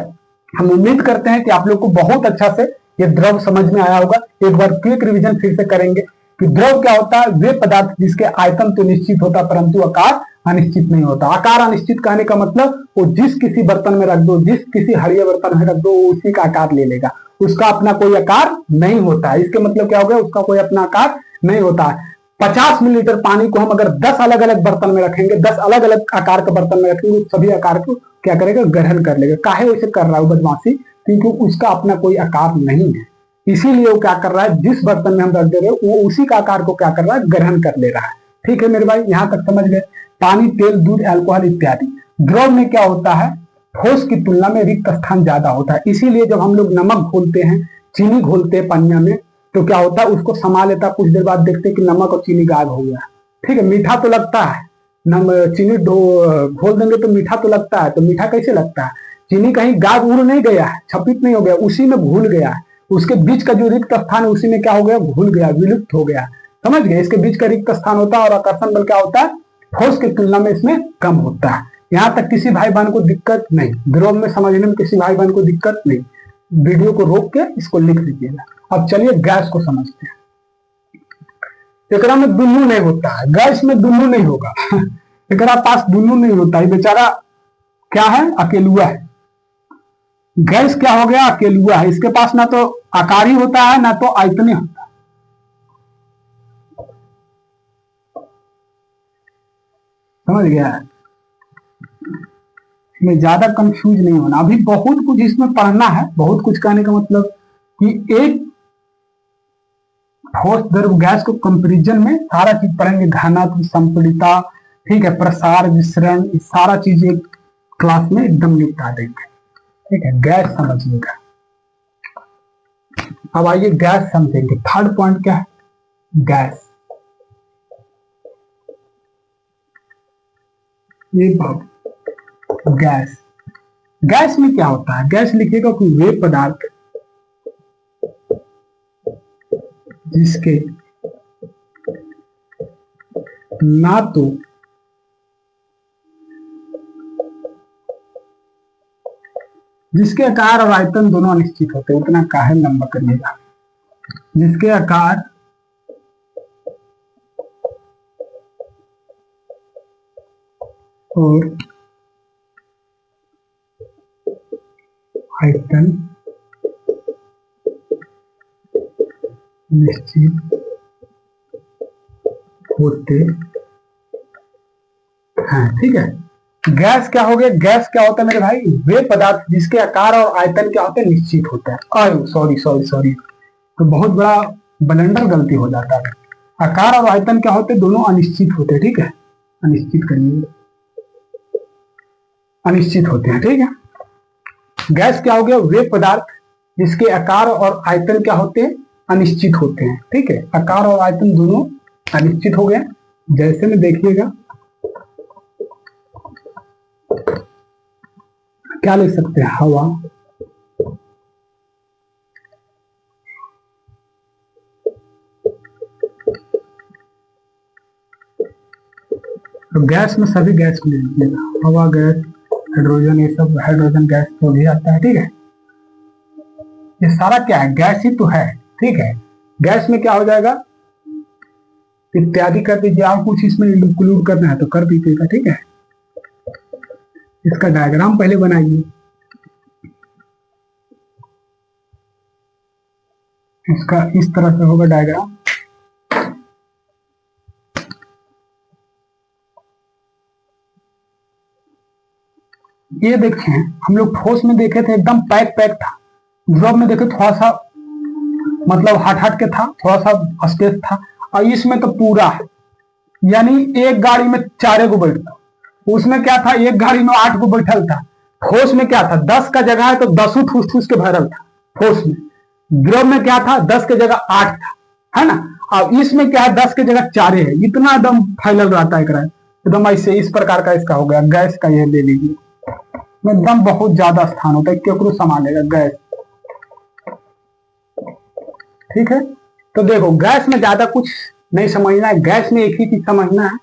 हम उम्मीद करते हैं कि आप लोग को बहुत अच्छा से ये द्रव समझ में आया होगा। एक बार क्विक रिवीजन फिर से करेंगे कि द्रव क्या होता है, वे पदार्थ जिसके आयतन तो निश्चित होता है परंतु आकार अनिश्चित नहीं होता। आकार अनिश्चित कहने का मतलब वो जिस किसी बर्तन में रख दो, जिस किसी हड़िया बर्तन में रख दो, वो उसी का आकार ले लेगा, उसका अपना कोई आकार नहीं होता है। इसके मतलब क्या हो गया, उसका कोई अपना आकार नहीं होता है। 50 मिलीलीटर पानी को हम अगर 10 अलग अलग बर्तन में रखेंगे, 10 अलग अलग आकार के बर्तन में रखेंगे, सभी आकार को क्या करेगा, ग्रहण कर लेगा। काहे वैसे कर रहा है बदमाशी, क्योंकि उसका अपना कोई आकार नहीं है, इसीलिए वो क्या कर रहा है, जिस बर्तन में हम रख दे रहे हैं वो उसी का आकार को क्या कर रहा है, ग्रहण कर ले रहा है। ठीक है मेरे भाई, यहां तक समझ गए। पानी, तेल, दूध, अल्कोहल इत्यादि। द्रव में क्या होता है, ठोस की तुलना में रिक्त स्थान ज्यादा होता है, इसीलिए जब हम लोग नमक घोलते हैं, चीनी घोलते हैं पनिया में, तो क्या होता है, उसको समा लेता है, कुछ देर बाद देखते हैं कि नमक और चीनी गायब हो गया। ठीक है, मीठा तो लगता है, चीनी घोल देंगे तो मीठा तो लगता है, तो मीठा कैसे लगता है, चीनी कहीं गायब उड़ नहीं गया है, छपित नहीं हो गया, उसी में घुल गया है। उसके बीच का जो रिक्त स्थान है उसी में क्या हो गया, घुल गया, विलुप्त हो गया। समझ गए, इसके बीच का रिक्त स्थान होता है और आकर्षण बल क्या होता है, ठोस की तुलना में इसमें कम होता है। यहां तक किसी भाई बहन को दिक्कत नहीं, द्रव में समझने में किसी भाई बहन को दिक्कत नहीं। वीडियो को रोक के इसको लिख लीजिएगा। अब चलिए गैस को समझते हैं। एकरा में दुनू नहीं होता है, गैस में दुनू नहीं होगा एकरा पास दुनू नहीं होता है, बेचारा क्या है, अकेलुआ है। गैस क्या हो गया, अकेलुआ है, इसके पास ना तो आकार ही होता है ना तो आयतन होता है। समझ गया, इसमें ज्यादा कंफ्यूज नहीं होना। अभी बहुत कुछ इसमें पढ़ना है, बहुत कुछ कहने का मतलब कि एक ठोस द्रव गैस को कंपेरिजन में सारा चीज पढ़ेंगे, घनत्व, संपीड़ितता, ठीक है, प्रसार, विसरण, सारा चीज एक क्लास में एकदम निपटा देंगे। ठीक है, गैस समझिएगा। अब आइए गैस समझेंगे। थर्ड पॉइंट क्या है, गैस। ये गैस, गैस में क्या होता है, गैस लिखिएगा कि वे पदार्थ जिसके ना तो जिसके आकार और आयतन दोनों अनिश्चित होते हैं, उतना काहे लंबा करिएगा, जिसके आकार और आयतन निश्चित होते हैं। ठीक है, गैस क्या हो गया, गैस क्या होता है मेरे भाई, वे पदार्थ जिसके आकार और आयतन क्या होते हैं, निश्चित होता है। सॉरी सॉरी सॉरी, तो बहुत बड़ा ब्लंडर गलती हो जाता है। आकार और आयतन क्या होते हैं, दोनों अनिश्चित होते हैं। ठीक है, अनिश्चित करिए, अनिश्चित होते हैं। ठीक है, गैस क्या हो गया, वे पदार्थ जिसके आकार और आयतन क्या होते हैं, अनिश्चित होते हैं। ठीक है, आकार और आयतन दोनों अनिश्चित हो गए। जैसे में देखिएगा, क्या लिख सकते हैं, हवा, तो गैस में सभी गैस को ले लीजिएगा, हवा गैस, हाइड्रोजन, ये सब हाइड्रोजन गैस तो भी आता है। ठीक है, ये सारा क्या है, गैस ही तो है। ठीक है, गैस में क्या हो जाएगा, इत्यादि कर दीजिए। आप कुछ इसमें इंक्लूड करना है तो कर दीजिएगा। ठीक है, इसका डायग्राम पहले बनाइए, इसका इस तरह से होगा डायग्राम। ये देखें, हम लोग ठोस में देखे थे एकदम पैक पैक था, द्रव में देखे थोड़ा सा मतलब हट हट के था, थोड़ा सा स्पेस था, और इसमें तो पूरा है, यानी एक गाड़ी में 4 को बैठता, उसमें क्या था, एक गाड़ी में 8 को बैठल था। ठोस में क्या था, 10 का जगह है तो 10 ठूस ठूस के भरल था ठोस में। द्रव में क्या था, 10 के जगह 8 था, है ना। अब इसमें क्या है, 10 के जगह 4 है, इतना एकदम फैलल रहता है एकदम ऐसे। इस प्रकार का इसका हो गया, गैस का यह ले लीजिए, एकदम बहुत ज्यादा स्थान होता है, केकरो संभालेगा गैस। ठीक है, तो देखो गैस में ज्यादा कुछ नहीं समझना है, गैस में एक ही चीज समझना है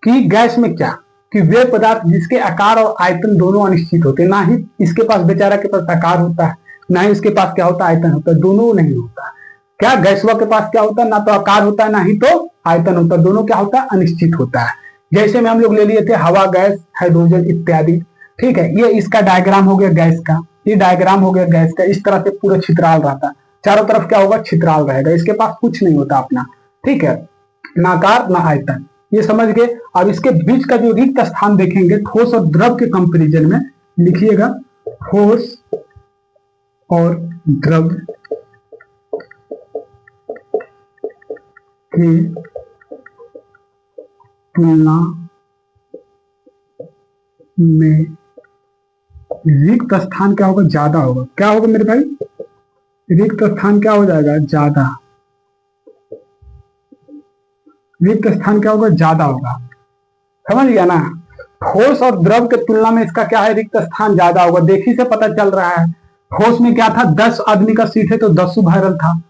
कि गैस में क्या, कि वे पदार्थ जिसके आकार और आयतन दोनों अनिश्चित होते हैं। ना ही इसके पास बेचारा के पास आकार होता है, ना ही इसके पास क्या होता है, आयतन होता है, दोनों नहीं होता। क्या गैसवा के पास क्या होता है, ना तो आकार होता है ना ही तो आयतन होता है, दोनों क्या होता है, अनिश्चित होता है। जैसे में हम लोग ले लिए थे हवा गैस हाइड्रोजन इत्यादि। ठीक है, ये इसका डायग्राम हो गया गैस का, ये डायग्राम हो गया गैस का। इस तरह से पूरा छितराल रहता है, चारों तरफ क्या होगा, छितराल रहेगा, इसके पास कुछ नहीं होता अपना। ठीक है, ना आकार ना आयतन, ये समझ गए। अब इसके बीच का जो रिक्त स्थान देखेंगे, ठोस और द्रव के कंपैरिजन में लिखिएगा, ठोस और द्रव की तुलना में रिक्त स्थान क्या होगा, ज्यादा होगा। क्या होगा मेरे भाई, रिक्त स्थान क्या हो जाएगा, ज्यादा। रिक्त स्थान क्या होगा, ज्यादा होगा, समझ गया ना। ठोस और द्रव के तुलना में इसका क्या है, रिक्त स्थान ज्यादा होगा। देखी से पता चल रहा है, ठोस में क्या था, 10 आदमी का सीट है तो 10 भरल था,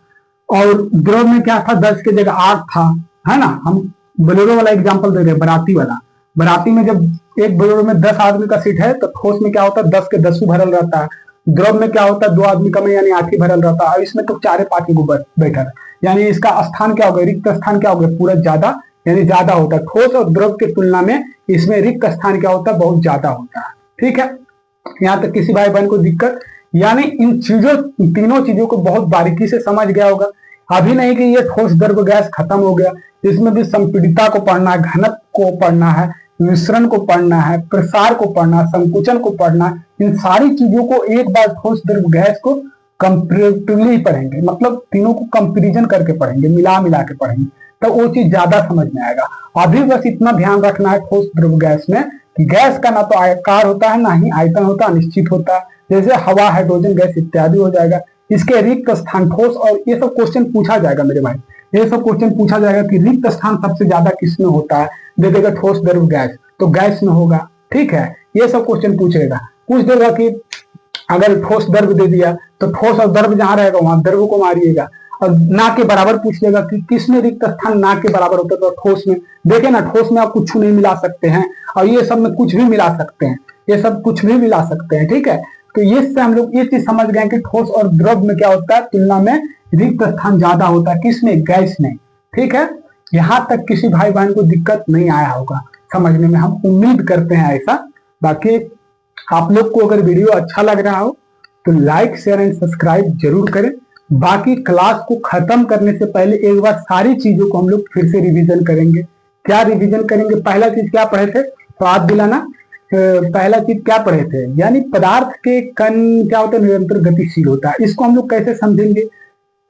और द्रव में क्या था, 10 के जगह 8 था, है ना। हम बोलेरो वाला एग्जांपल दे रहे हैं, बराती वाला। बराती में जब एक बोलेरो में 10 आदमी का सीट है तो ठोस में क्या होता है, 10 के 10 भरल रहता है। द्रव में क्या होता है, 2 आदमी का में यानी 8 ही भरल रहता है, और इसमें तो 4-5 को बैठा है, यानी इसका स्थान क्या हो गया, रिक्त स्थान क्या हो गया, पूरा ज्यादा, यानी ज्यादा होता है। ठोस और द्रव की तुलना में इसमें रिक्त स्थान क्या होता है, बहुत ज्यादा होता है। ठीक है, यहाँ तक किसी भाई बहन को दिक्कत, यानी इन चीजों, तीनों चीजों को बहुत बारीकी से समझ गया होगा। अभी नहीं कि ये ठोस द्रव गैस खत्म हो गया, इसमें भी संपीड़िता को पढ़ना है, घनत्व को पढ़ना है, मिश्रण को पढ़ना है, प्रसार को पढ़ना है, संकुचन को पढ़ना है। इन सारी चीजों को एक बार ठोस द्रव गैस को कंपेरेटिवली पढ़ेंगे, मतलब तीनों को कंपेरिजन करके पढ़ेंगे, मिला मिला के पढ़ेंगे, तो वो चीज ज्यादा समझ में आएगा। अभी बस इतना ध्यान रखना है ठोस द्रव गैस में कि गैस का ना तो आकार होता है ना ही आयतन होता है, अनिश्चित होता है। जैसे हवा हाइड्रोजन गैस इत्यादि हो जाएगा। इसके रिक्त स्थान ठोस, और ये सब क्वेश्चन पूछा जाएगा मेरे भाई, ये सब क्वेश्चन पूछा जाएगा कि रिक्त स्थान सबसे ज्यादा किसमें होता है, दे देगा ठोस द्रव गैस, तो गैस में होगा। ठीक है, ये सब क्वेश्चन पूछेगा, पूछ देगा कि अगर ठोस द्रव दे दिया तो ठोस और द्रव जहां रहेगा वहां द्रव को मारिएगा, और ना के बराबर पूछ लेगा कि किसमें रिक्त स्थान ना के बराबर होता है, तो ठोस में। देखे ना, ठोस में आप कुछ नहीं मिला सकते हैं, और ये सब में कुछ भी मिला सकते हैं, ये सब कुछ भी मिला सकते हैं। ठीक है, तो ये से हम लोग ये चीज समझ गए कि ठोस और द्रव में क्या होता है, तुलना में रिक्त स्थान ज्यादा होता है, किसमें, गैस में। ठीक है, यहां तक किसी भाई बहन को दिक्कत नहीं आया होगा समझने में, हम उम्मीद करते हैं ऐसा। बाकी आप लोग को अगर वीडियो अच्छा लग रहा हो तो लाइक शेयर एंड सब्सक्राइब जरूर करें। बाकी क्लास को खत्म करने से पहले एक बार सारी चीजों को हम लोग फिर से रिवीजन करेंगे। क्या रिवीजन करेंगे? पहला चीज क्या पढ़े थे, तो याद दिलाना। पहला चीज क्या पढ़े थे, यानी पदार्थ के कण क्या होता है, निरंतर गतिशील होता है। इसको हम लोग कैसे समझेंगे?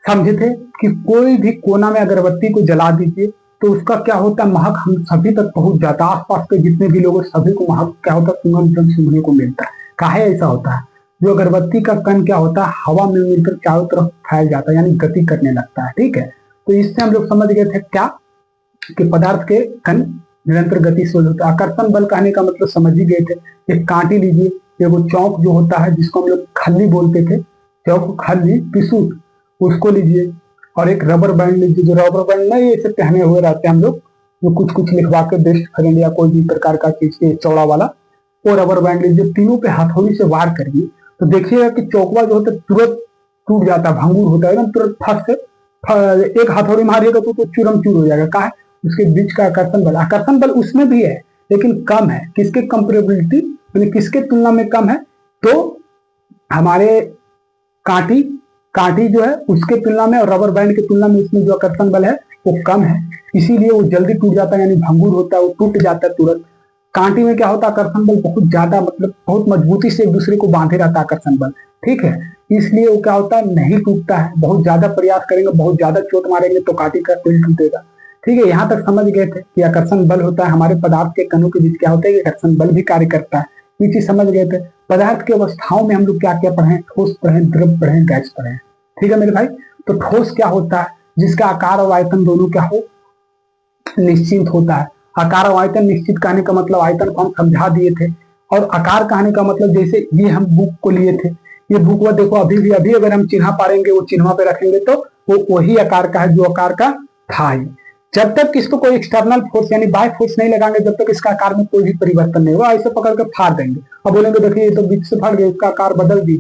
समझे थे कि कोई भी कोना में अगरबत्ती को जला दीजिए तो उसका क्या होता है, महक हम सभी तक पहुंच जाता है। आसपास के जितने भी लोग सभी को महक क्या होता है, सुगंध सुनने को मिलता है। काहे ऐसा होता है? जो अगरबत्ती का कण क्या होता है, हवा में मिलकर चारों तरफ फैल जाता है, यानी गति करने लगता है। ठीक है, तो इससे हम लोग समझ गए थे क्या, कि पदार्थ के कण निरंतर गतिशील होता है। आकर्षण बल कहने का मतलब समझ ही गए थे। एक कांटी लीजिए, एक चौक जो होता है जिसको हम लोग खल्ली बोलते थे, चौक खल्ली पिसूट, उसको लीजिए, और एक रबर बैंड लीजिए, जो रबर बैंड नहीं ऐसे पहने हुए रहते हैं हम लोग, जो कुछ कुछ लिखवा के बेस्ट फ्रेंड या कोई भी प्रकार का चीज के चौड़ा वाला, वो रबर बैंड लीजिए। तीनों पे हथौड़ी से वार करिए तो देखिएगा कि चौकवा जो होता है तुरंत टूट जाता है, भंगुर होता है एकदम तुरंत, फट से एक हथौड़ी मारिएगा तो चूरम चूर हो जाएगा। कहा है? उसके बीच का आकर्षण बल। आकर्षण बल उसमें भी है लेकिन कम है। किसके कंपेरेबिलिटी, यानी किसके तुलना में कम है? तो हमारे कांटी कांटी जो है उसके तुलना में, और रबर बैंड की तुलना में इसमें जो आकर्षण बल है वो कम है, इसीलिए वो जल्दी टूट जाता है, यानी भंगुर होता है, वो टूट जाता है तुरंत। कांटी में क्या होता है, आकर्षण बल बहुत ज्यादा, मतलब बहुत मजबूती से एक दूसरे को बांधे रहता है आकर्षण बल। ठीक है, इसलिए वो क्या होता है, नहीं टूटता है। बहुत ज्यादा प्रयास करेंगे, बहुत ज्यादा चोट मारेंगे तो कांटी का दिल टूटेगा। ठीक है, यहाँ तक समझ गए थे कि आकर्षण बल होता है, हमारे पदार्थ के कणों के बीच क्या होता है, आकर्षण बल भी कार्य करता है। ये चीज समझ गए थे। पदार्थ की अवस्थाओं में हम लोग क्या क्या पढ़े, ठोस पढ़े, द्रव पढ़े, गैस पढ़े। ठीक है मेरे भाई, तो ठोस क्या होता है, जिसका आकार और आयतन दोनों क्या हो, निश्चित होता है। आकार और आयतन निश्चित कहने का मतलब आयतन को हम समझा दिए थे, और आकार कहने का मतलब जैसे ये हम बुक को लिए थे, ये बुक वो देखो अभी अगर हम चिन्ह पारेंगे, वो चिन्ह पे रखेंगे तो वो वही आकार का है जो आकार का था। जब तक इसको कोई एक्सटर्नल फोर्स यानी बाय फोर्स नहीं लगाएंगे, जब तक इसका आकार में कोई भी परिवर्तन नहीं होगा। ऐसे पकड़ के फाड़ देंगे और बोलेंगे देखिए ये तो बीच से फट गया, इसका आकार बदल दी,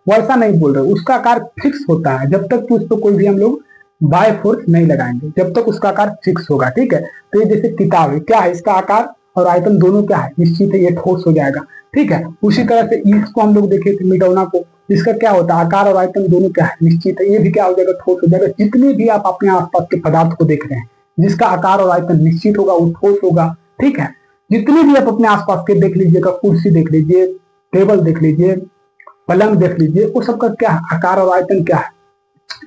वैसा नहीं बोल रहे। उसका आकार फिक्स होता है जब तक कि उस पर कोई भी हम लोग बाय फोर्स नहीं लगाएंगे, जब तक उसका आकार फिक्स होगा। ठीक है, तो ये जैसे किताब है, क्या है, इसका आकार और आयतन दोनों क्या है, निश्चित है, ये ठोस हो जाएगा। ठीक है, उसी तरह से इसको हम लोग देखे थे मिडौना को, इसका क्या होता है, आकार और आयतन दोनों क्या है, निश्चित है, ये भी क्या हो जाएगा, ठोस हो जाएगा। जितने भी आप अपने आसपास के पदार्थ को देख रहे हैं जिसका आकार और आयतन निश्चित होगा वो ठोस होगा। ठीक है, जितने भी आप अपने आसपास के देख लीजिएगा, कुर्सी देख लीजिए, टेबल देख लीजिए, पलंग देख लीजिए, वो सबका क्या है, आकार और आयतन क्या है,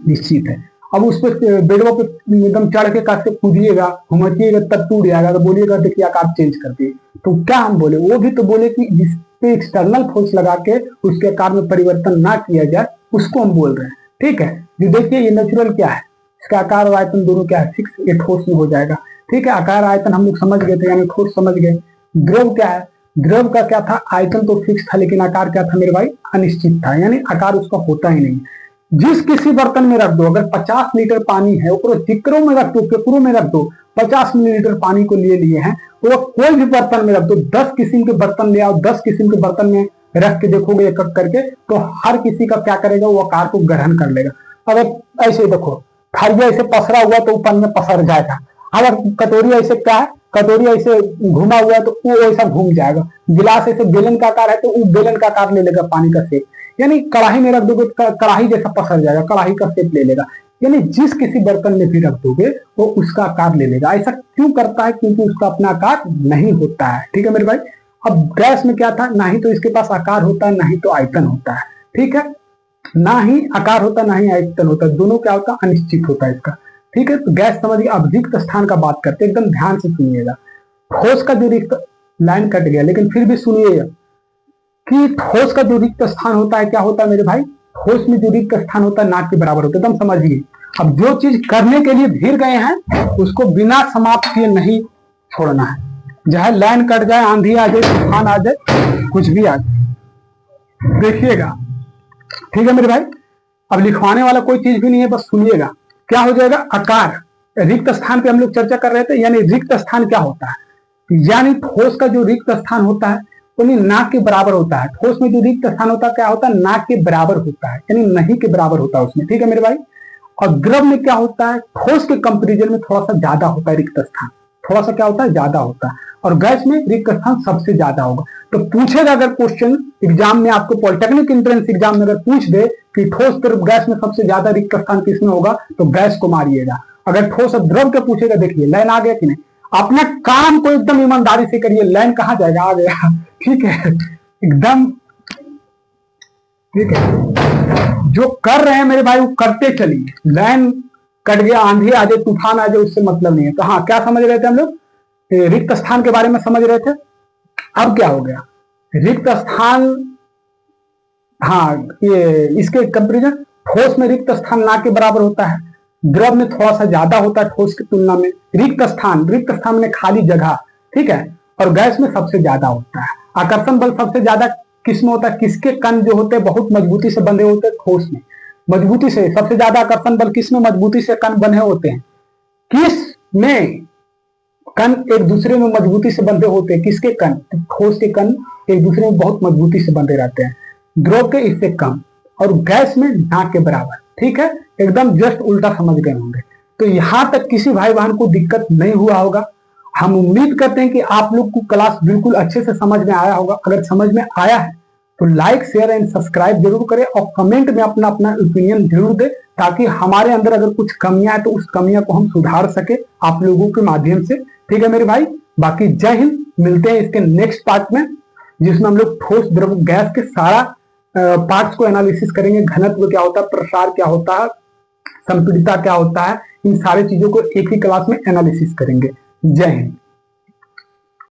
निश्चित है। अब उस पर बेडों पे एकदम चढ़ के कैसे कूदिएगा, घुमचिएगा, तब टूट जाएगा, तो बोलिएगा देखिए आकार चेंज कर दिए, तो क्या हम बोले, वो भी तो बोले कि जिसपे एक्सटर्नल फोर्स लगा के उसके आकार में परिवर्तन ना किया जाए उसको हम बोल रहे हैं। ठीक है, जो देखिए ये नेचुरल क्या है, इसका आकार और आयतन दोनों क्या है, फिक्स, ये ठोस में हो जाएगा। ठीक है, आकार आयतन हम लोग समझ गए थे, यानी ठोस समझ गए। द्रव क्या है, द्रव का क्या था, आयतन तो फिक्स था लेकिन आकार क्या था मेरे भाई, अनिश्चित था, यानी आकार उसका होता ही नहीं। जिस किसी बर्तन में रख दो, अगर 50 लीटर पानी है, ऊपर चिकरों में रख दो, केकरों में रख दो, 50 मिलीलीटर पानी को लिए हैं, वो कोई भी बर्तन में रख दो, 10 किस्म के बर्तन ले आओ, 10 किस्म के बर्तन में रख के देखोगे एक एक करके, तो हर किसी का क्या करेगा, वो आकार को ग्रहण कर लेगा। अगर ऐसे देखो थरिया ऐसे पसरा हुआ तो ऊपर में पसर जाएगा, अगर कटोरी ऐसे क्या है, कटोरी ऐसे घुमा हुआ है तो वो ऐसा घूम जाएगा, गिलास ऐसे बेलन का आकार है तो वो बेलन का आकार ले लेगा पानी का शेप, यानी कढ़ाई में रख दोगे तो कढ़ाई जैसा पसर जाएगा, कढ़ाई का शेप ले लेगा। यानी जिस किसी बर्तन में भी रख दोगे वो उसका आकार ले लेगा। ऐसा क्यों करता है, क्योंकि उसका अपना आकार नहीं होता है। ठीक है मेरे भाई, अब गैस में क्या था, ना ही तो इसके पास आकार होता है ना ही तो आयतन होता है। ठीक है, ना ही आकार होता ना ही आयतन होता, दोनों क्या होता, अनिश्चित होता है इसका। ठीक है, तो गैस समझिए। अब रिक्त स्थान का बात करते हैं, एकदम ध्यान से सुनिएगा। ठोस का जो रिक्त, लाइन कट गया लेकिन फिर भी सुनिएगा कि ठोस का जो रिक्त स्थान होता है क्या होता है मेरे भाई, ठोस में जो रिक्त स्थान होता है नाक के बराबर होता है, एकदम समझिए। अब जो चीज करने के लिए भीड़ गए हैं उसको बिना समाप्त किए नहीं छोड़ना है, चाहे लाइन कट जाए, आंधी आ जाए, तूफान आ जाए, कुछ भी आ जाए, देखिएगा। ठीक है मेरे भाई, अब लिखवाने वाला कोई चीज भी नहीं है, बस सुनिएगा। क्या हो जाएगा, आकार, रिक्त स्थान पे हम लोग चर्चा कर रहे थे, यानी रिक्त स्थान क्या होता है, यानी ठोस का जो रिक्त स्थान होता है वो नाक के बराबर होता है। ठोस में जो रिक्त स्थान होता है क्या होता है, नाक के बराबर होता है, यानी नहीं के बराबर होता है उसमें। ठीक है मेरे भाई, और द्रव में क्या होता है, ठोस के कंपेरिजन में थोड़ा सा ज्यादा होता है रिक्त स्थान, थोड़ा सा क्या होता है, ज्यादा होता है, और गैस में रिक्त स्थान सबसे ज्यादा होगा। तो पूछेगा अगर क्वेश्चन एग्जाम में, आपको पॉलिटेक्निक एंट्रेंस एग्जाम में अगर पूछ दे कि ठोस द्रव गैस में सबसे ज्यादा रिक्त स्थान किसमें होगा, तो गैस को मारिएगा। अगर ठोस और द्रव के पूछेगा, देखिए लाइन आ गया कि नहीं, अपना काम को एकदम ईमानदारी से करिए, लाइन कहां जाएगा, आ गया। ठीक है, एकदम ठीक है, जो कर रहे हैं मेरे भाई वो करते चलिए। लाइन कट गया, आंधी आ जाए, तूफान आ जाए, उससे मतलब नहीं है। तो हाँ, क्या समझ रहे थे हम लोग, रिक्त स्थान के बारे में समझ रहे थे। अब क्या हो गया, रिक्त स्थान, हाँ ये इसके कंपेरिजन, ठोस में रिक्त स्थान ना के बराबर होता है, द्रव में थोड़ा सा ज्यादा होता है ठोस की तुलना में। रिक्त स्थान में खाली जगह, ठीक है, और गैस में सबसे ज्यादा होता है। आकर्षण बल सबसे ज्यादा किसमें होता है, किसके कण जो होते हैं बहुत मजबूती से बंधे होते हैं, ठोस में मजबूती से सबसे ज्यादा आकर्षण बल किसमें मजबूती से कण बंधे होते हैं, किस में कण एक दूसरे में मजबूती से बंधे होते हैं, किसके कण, ठोस के कण एक दूसरे में बहुत मजबूती से बंधे रहते हैं, द्रव के इससे कम, और गैस में ना के बराबर। ठीक है, एकदम जस्ट उल्टा समझ गए होंगे। तो यहां तक किसी भाई बहन को दिक्कत नहीं हुआ होगा। हम उम्मीद करते हैं कि आप लोग को क्लास बिल्कुल अच्छे से समझ में आया होगा। अगर समझ में आया है तो लाइक शेयर एंड सब्सक्राइब जरूर करें, और कमेंट में अपना अपना ओपिनियन जरूर दें, ताकि हमारे अंदर अगर कुछ कमियां है तो उस कमियां को हम सुधार सके आप लोगों के माध्यम से। ठीक है मेरे भाई, बाकी जय हिंद। मिलते हैं इसके नेक्स्ट पार्ट में, जिसमें हम लोग ठोस द्रव गैस के सारा पार्ट्स को एनालिसिस करेंगे। घनत्व क्या होता है, प्रसार क्या होता है, संपीड़ितता क्या होता है, इन सारी चीजों को एक ही क्लास में एनालिसिस करेंगे। जय हिंद।